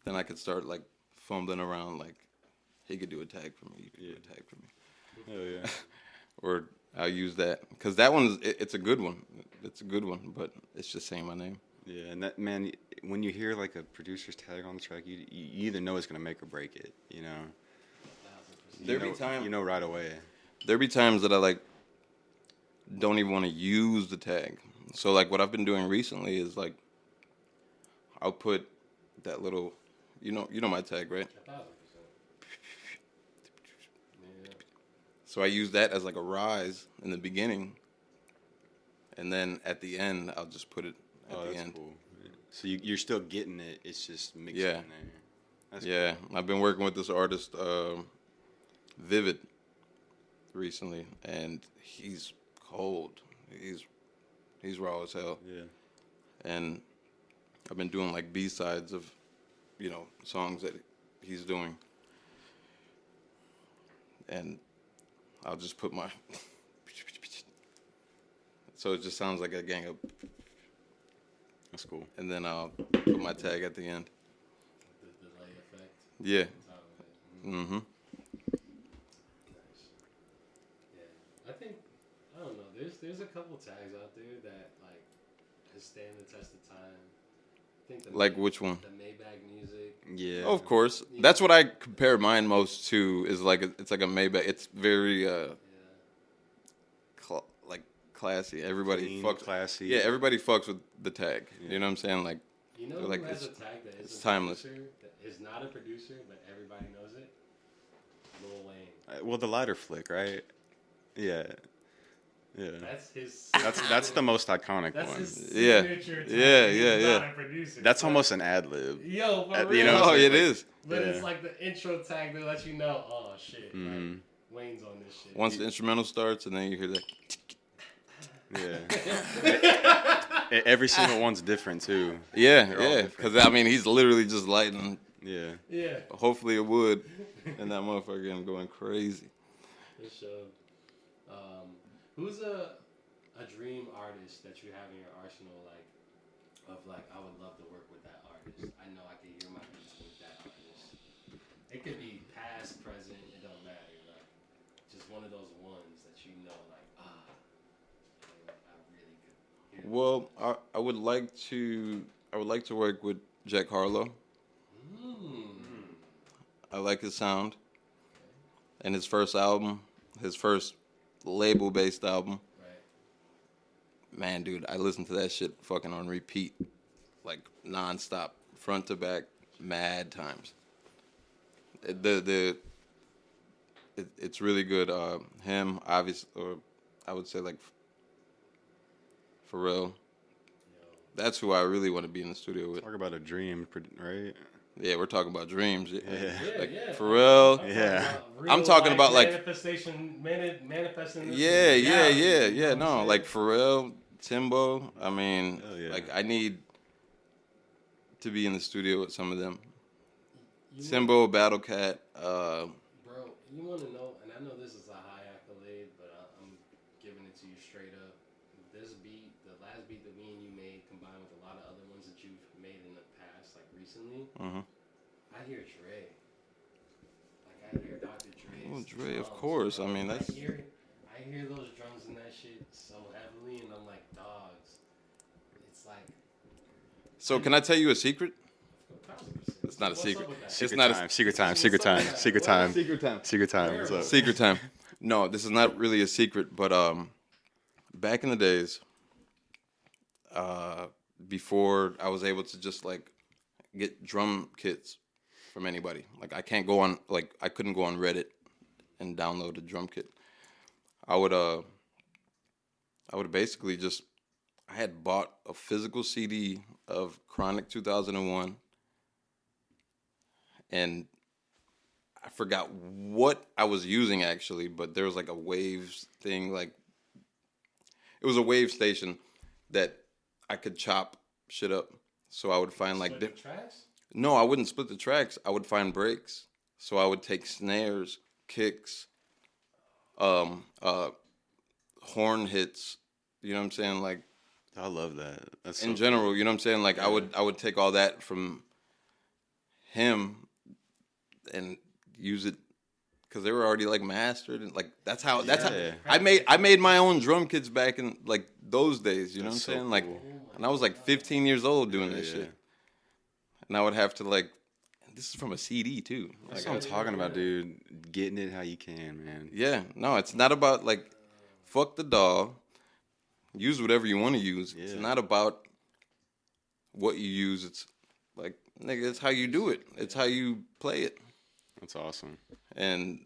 then I could start like fumbling around like he could do a tag for me, you could do a tag for me. Hell yeah. Or I'll use that because that one it's a good one. It's a good one, but it's just saying my name. Yeah, and that man, when you hear like a producer's tag on the track, you either know it's gonna make or break it. You know. You know right away. There be times that I like don't even want to use the tag. So like what I've been doing recently is like I'll put that little, you know my tag, right? 1,000%. Yeah. So I use that as like a rise in the beginning, and then at the end I'll just put it at the end. Cool. So you're still getting it. It's just mixing Yeah. in there. That's Yeah, I've been working with this artist, Vivid, recently, and he's cold. He's raw as hell. Cool. Yeah. And I've been doing like B-sides of, you know, songs that he's doing. And I'll just put my... So it just sounds like a gang of... That's cool. And then I'll put my tag at the end. The delay effect. Yeah. Mm-hmm. Mm-hmm. Nice. Yeah. I think, I don't know, there's a couple tags out there that, like, can stand the test of time. I think Like which one? The Maybach music. Yeah. Oh, of course. That's what I compare mine most to, is like, it's like a Maybach. It's very, like, classy. Everybody Clean, fucks. classy. Yeah, everybody fucks with the tag. Yeah. You know what I'm saying? Like, You know like who has it's a tag that is it's a timeless. producer, that is not a producer, but everybody knows it? Lil Wayne. Well, the lighter flick, right? Yeah. Yeah. That's his. That's the most iconic That's one. his Yeah. signature tag. Yeah, He's yeah, not yeah. a producer. That's but- almost an ad lib. Yo, for real. You know what Oh, I'm saying? it is. But Yeah. it's like the intro tag that lets you know, oh shit, Mhm. like, Wayne's on this shit. Once the instrumental starts, and then you hear that. Yeah. Every single one's different too. Yeah, They're all yeah. different. Because I mean, he's literally just lighting. Yeah. Yeah, Hopefully, it would, and that motherfucker him going crazy. for sure. Who's a dream artist that you have in your arsenal, like, of like, I would love to work with that artist. I know I can hear my beats with that artist. It could be past, present, it don't matter. Like, just one of those ones that you know, like, I really could hear. Well, I would like to work with Jack Harlow. I like his sound, and his first album, his first label-based album. Right. Man, dude, I listened to that shit fucking on repeat, like nonstop, front to back, mad times. It's really good. Him, obviously, or I would say like Pharrell. That's who I really want to be in the studio with. Talk about a dream, right? Yeah, we're talking about dreams. Yeah. Like yeah. Pharrell. Yeah. I'm talking about, like- manifestation, manifesting. This Yeah, in reality, you know what No, I'm like saying? Pharrell, Timbo. I mean, Hell yeah. like I need to be in the studio with some of them. You Timbo, Battle Cat. Bro, you want to know, and I know this is a high accolade, but I'm giving it to you straight up. This beat, the last beat that me and you made, combined with a lot of other ones that you've made in the past, like recently, I hear Dre. Like, I hear Dr. Dre's Oh, Dre, of drums, course. bro. I mean, that's- I hear those drums and that shit so heavily, and I'm like, dogs. It's like... So can I tell you a secret? 1,000%. It's not a What's secret. up with that? Secret not a- time. Secret time. What's Secret up time. with that? Secret What time. is Secret time. Secret time. What's up? Secret time. No, this is not really a secret, but back in the days, before I was able to just like get drum kits from anybody, like I couldn't go on Reddit and download a drum kit. I would basically just, I had bought a physical CD of Chronic 2001, and I forgot what I was using actually, but there was like a Waves thing, like it was a wave station that I could chop shit up. So I would find like Split the tracks? no, I wouldn't split the tracks. I would find breaks. So I would take snares, kicks, horn hits. You know what I'm saying? Like I love that. That's in so general, you know what I'm saying? Like I would take all that from him and use it because they were already like mastered, and like that's how Yeah. I made my own drum kits back in like those days. You know That's what I'm so saying? Like, cool. and I was like 15 years old doing this Yeah. shit, and I would have to like, this is from a CD too. That's Like, what I'm talking about, dude. Getting it how you can, man. yeah, no, it's not about like fuck the DAW. Use whatever you want to use. It's Yeah. not about what you use. It's like, nigga, it's how you do it. It's how you play it. That's awesome. And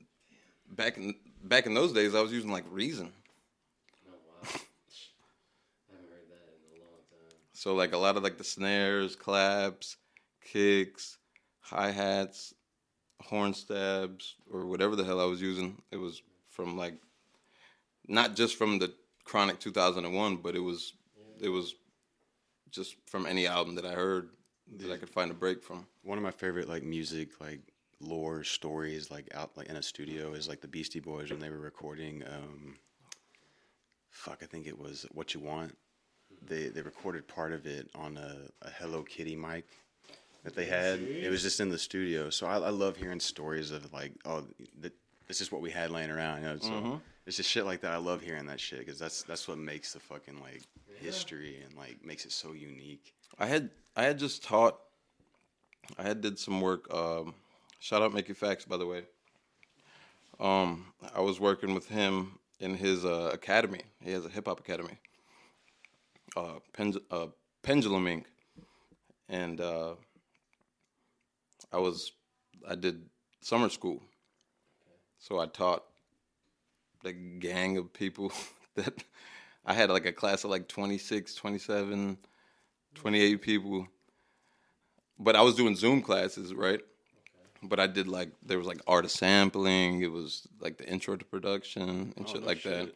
back in those days, I was using like Reason. Oh, wow. I haven't heard that in a long time. So like a lot of like the snares, claps, kicks, hi-hats, horn stabs, or whatever the hell I was using. It was from like, not just from the Chronic 2001, but it was just from any album that I heard that I could find a break from. One of my favorite like music like lore stories like out like in a studio is like the Beastie Boys when they were recording I think it was What You Want. They recorded part of it on a Hello Kitty mic that they had. It was just in the studio. So I love hearing stories of like, oh, this is what we had laying around. You know, so it's just shit like that. I love hearing that shit because that's what makes the fucking like history and like makes it so unique. I had did some work. Shout out Make Facts, by the way. I was working with him in his academy. He has a HipHop Academy. Pendulum Inc. And I did summer school. So I taught the gang of people that I had like a class of like 26, 27, 28 people. But I was doing Zoom classes, right? But I did like, there was like art of sampling. It was like the intro to production and shit like that.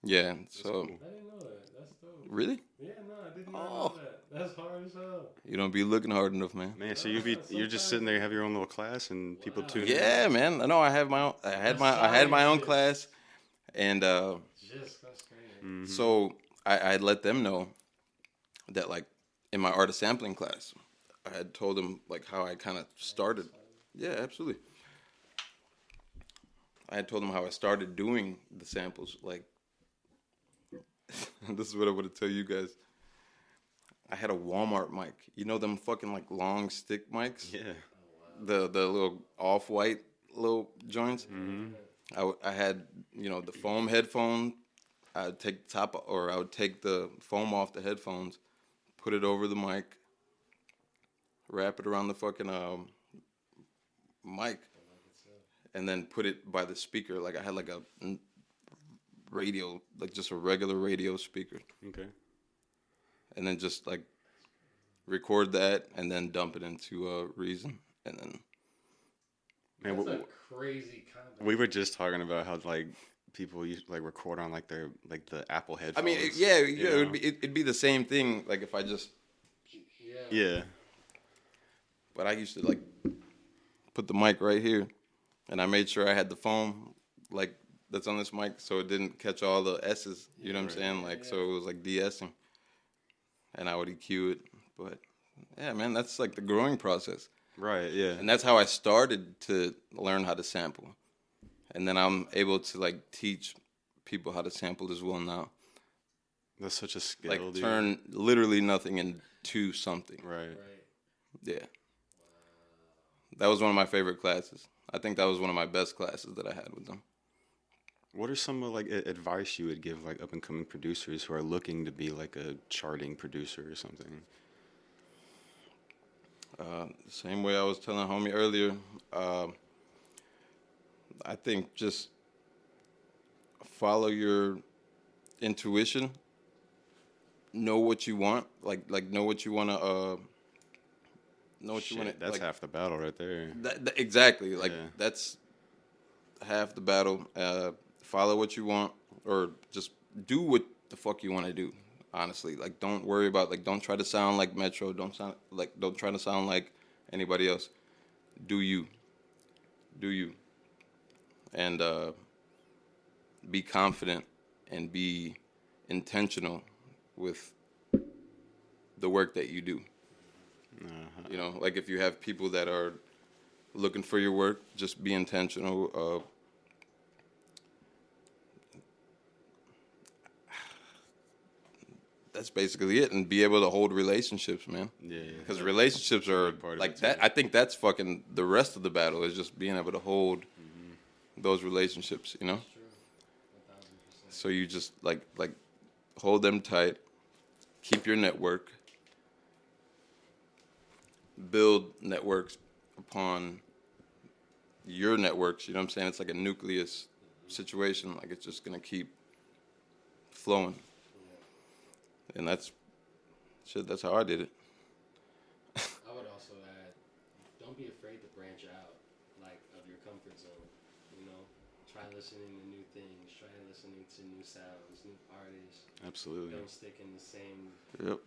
Yeah, so. I didn't know that. That's dope. Really? Yeah, no, I did not know that. That's hard as hell. You don't be looking hard enough, man. Man, so you're just sitting there, you have your own little class, and people tune in. Yeah, man. I know. I have my own. I had my own class, and Just frustrating. so I let them know that like in my art of sampling class, I had told them like how I kind of started. Yeah, absolutely. I had told them how I started doing the samples. Like, this is what I want to tell you guys. I had a Walmart mic. You know them fucking like long stick mics? Yeah. The little off-white little joints. I had, the foam headphone. I would take the foam off the headphones, put it over the mic, wrap it around the fucking mic, and then put it by the speaker. Like I had like a radio, like just a regular radio speaker. Okay. And then just like record that and then dump it into Reason. And then. Man, that's a crazy combo. We were just talking about how like people used like record on like their like the Apple headphones. I mean, it'd be the same thing. Like if I just. Yeah. But I used to like put the mic right here, and I made sure I had the foam like that's on this mic, so it didn't catch all the S's. You know what I'm saying? Like so it was like de-essing, and I would EQ it. But yeah, man, that's like the growing process. Right. Yeah. And that's how I started to learn how to sample, and then I'm able to like teach people how to sample as well now. That's such a skill. Like dude. turn literally nothing into something. Right. Yeah. That was one of my favorite classes. I think that was one of my best classes that I had with them. What are some like advice you would give like up and coming producers who are looking to be like a charting producer or something? Same way I was telling homie earlier. I think just follow your intuition. Know what you want. Like know what you want to. Know what you want. That's like, half the battle right there. Exactly. Like that's half the battle. Follow what you want, or just do what the fuck you want to do. Honestly, like don't worry about don't try to sound like Metro. Don't try to sound like anybody else. Do you, and be confident and be intentional with the work that you do. Like if you have people that are looking for your work, just be intentional. That's basically it, and be able to hold relationships, man. Yeah. Because relationships are like that. I think that's fucking the rest of the battle is just being able to hold those relationships, True. 1,000%. So you just like hold them tight, keep your network, build networks upon your networks. You know what I'm saying? It's like a nucleus situation. Like it's just gonna keep flowing. And that's how I did it. I would also add, don't be afraid to branch out, like, of your comfort zone, Try listening to new things. Try listening to new sounds, new artists. Absolutely. Don't stick in the same, Yep.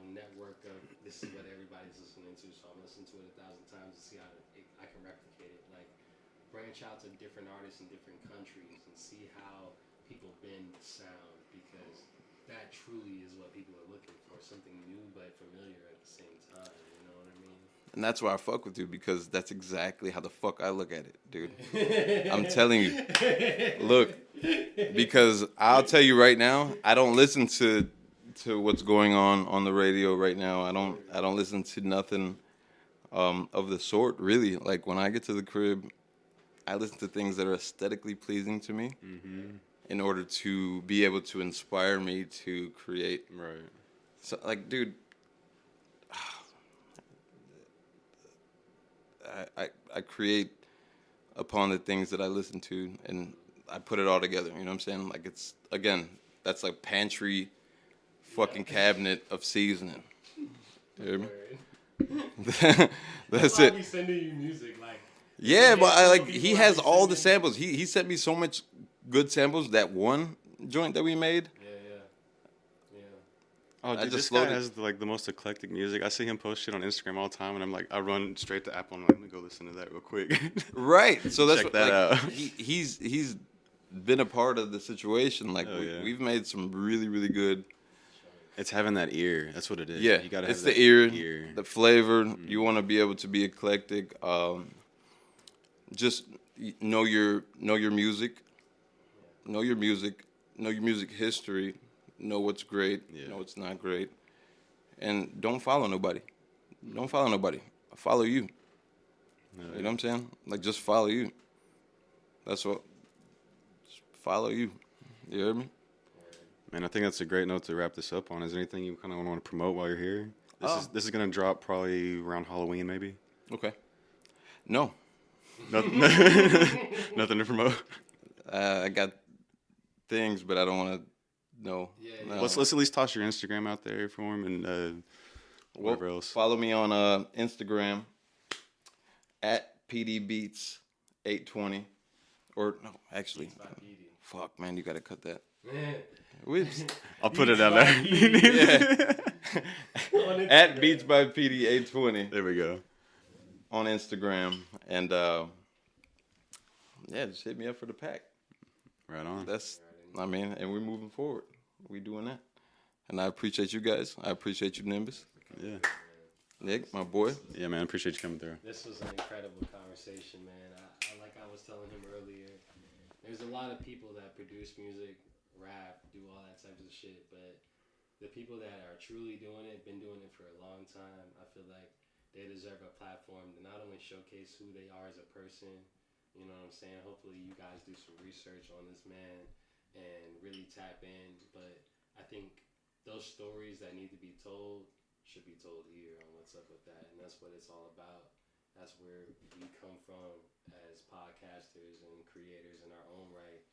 network of this is what everybody's listening to, so I'm listening to it 1,000 times to see how I can replicate it. Like, branch out to different artists in different countries and see how people bend sound, because that truly is what people are looking for. Something new but familiar at the same time. You know what I mean? And that's why I fuck with you, because that's exactly how the fuck I look at it, dude. I'm telling you. Look, because I'll tell you right now, I don't listen to what's going on the radio right now. I don't listen to nothing of the sort, really. Like, when I get to the crib, I listen to things that are aesthetically pleasing to me in order to be able to inspire me to create. Right. So, like, dude, I create upon the things that I listen to, and I put it all together. You know what I'm saying? Like, it's, again, that's like pantry fucking cabinet of seasoning. You hear me? That's why it. I be sending you music, like. Yeah, but he has all the samples. He sent me so much good samples. That one joint that we made. Yeah. Oh, dude, just this guy loaded. has the most eclectic music. I see him post shit on Instagram all the time, and I'm like, I run straight to Apple and I'm like, let me go listen to that real quick. Right. So that's Check what, that like, out. He's been a part of the situation. Like, Oh, yeah. we've made some really, really good. It's having that ear. That's what it is. Yeah, You gotta it's have the that ear, the flavor. You want to be able to be eclectic. Just know your music. Know your music. Know your music history. Know what's great. Yeah. Know what's not great. And don't follow nobody. Don't follow nobody. Follow you. No, You know what I'm saying? Like, just follow you. That's what. Just follow you. You hear me? Man, I think that's a great note to wrap this up on. Is there anything you kind of want to promote while you're here? This is gonna drop probably around Halloween, maybe. Okay. No. Nothing, nothing to promote. I got things, but I don't want to know. Yeah, No. Let's at least toss your Instagram out there for him and whatever else. Follow me on Instagram at PDBeats820. Or, no, actually. BeatsbyPD. Fuck, man, you got to cut that. Man. Whips. I'll put it down there. Yeah. On At Instagram. BeatsbyPD820 There we go. on Instagram. And, yeah, just hit me up for the pack. Right on. That's, I mean, and we're moving forward. We doing that. And I appreciate you guys. I appreciate you, Nymbus. Yeah. Nick, my boy. Yeah, man. Appreciate you coming through. This was an incredible conversation, man. Like I was telling him earlier, there's a lot of people that produce music, rap, do all that types of shit, but the people that are truly doing it, been doing it for a long time, I feel like they deserve a platform to not only showcase who they are as a person, you know what I'm saying? Hopefully you guys do some research on this man and really tap in, but I think those stories that need to be told should be told here on What's Up With That, and that's what it's all about. That's where we come from as podcasters and creators in our own right,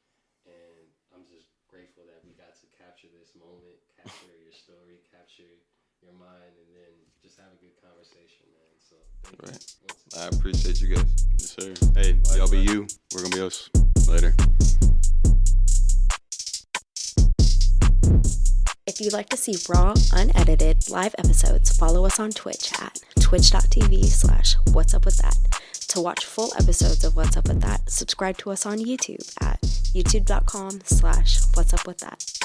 and I'm just grateful that we got to capture this moment, capture your story, capture your mind, and then just have a good conversation, man. So thank you. I appreciate you guys. Yes, sir. Hey, y'all be you. We're gonna be us. Later. If you'd like to see raw, unedited, live episodes, follow us on Twitch at twitch.tv/whatsupwiththat. To watch full episodes of What's Up With That, subscribe to us on YouTube at youtube.com/whatsupwiththat.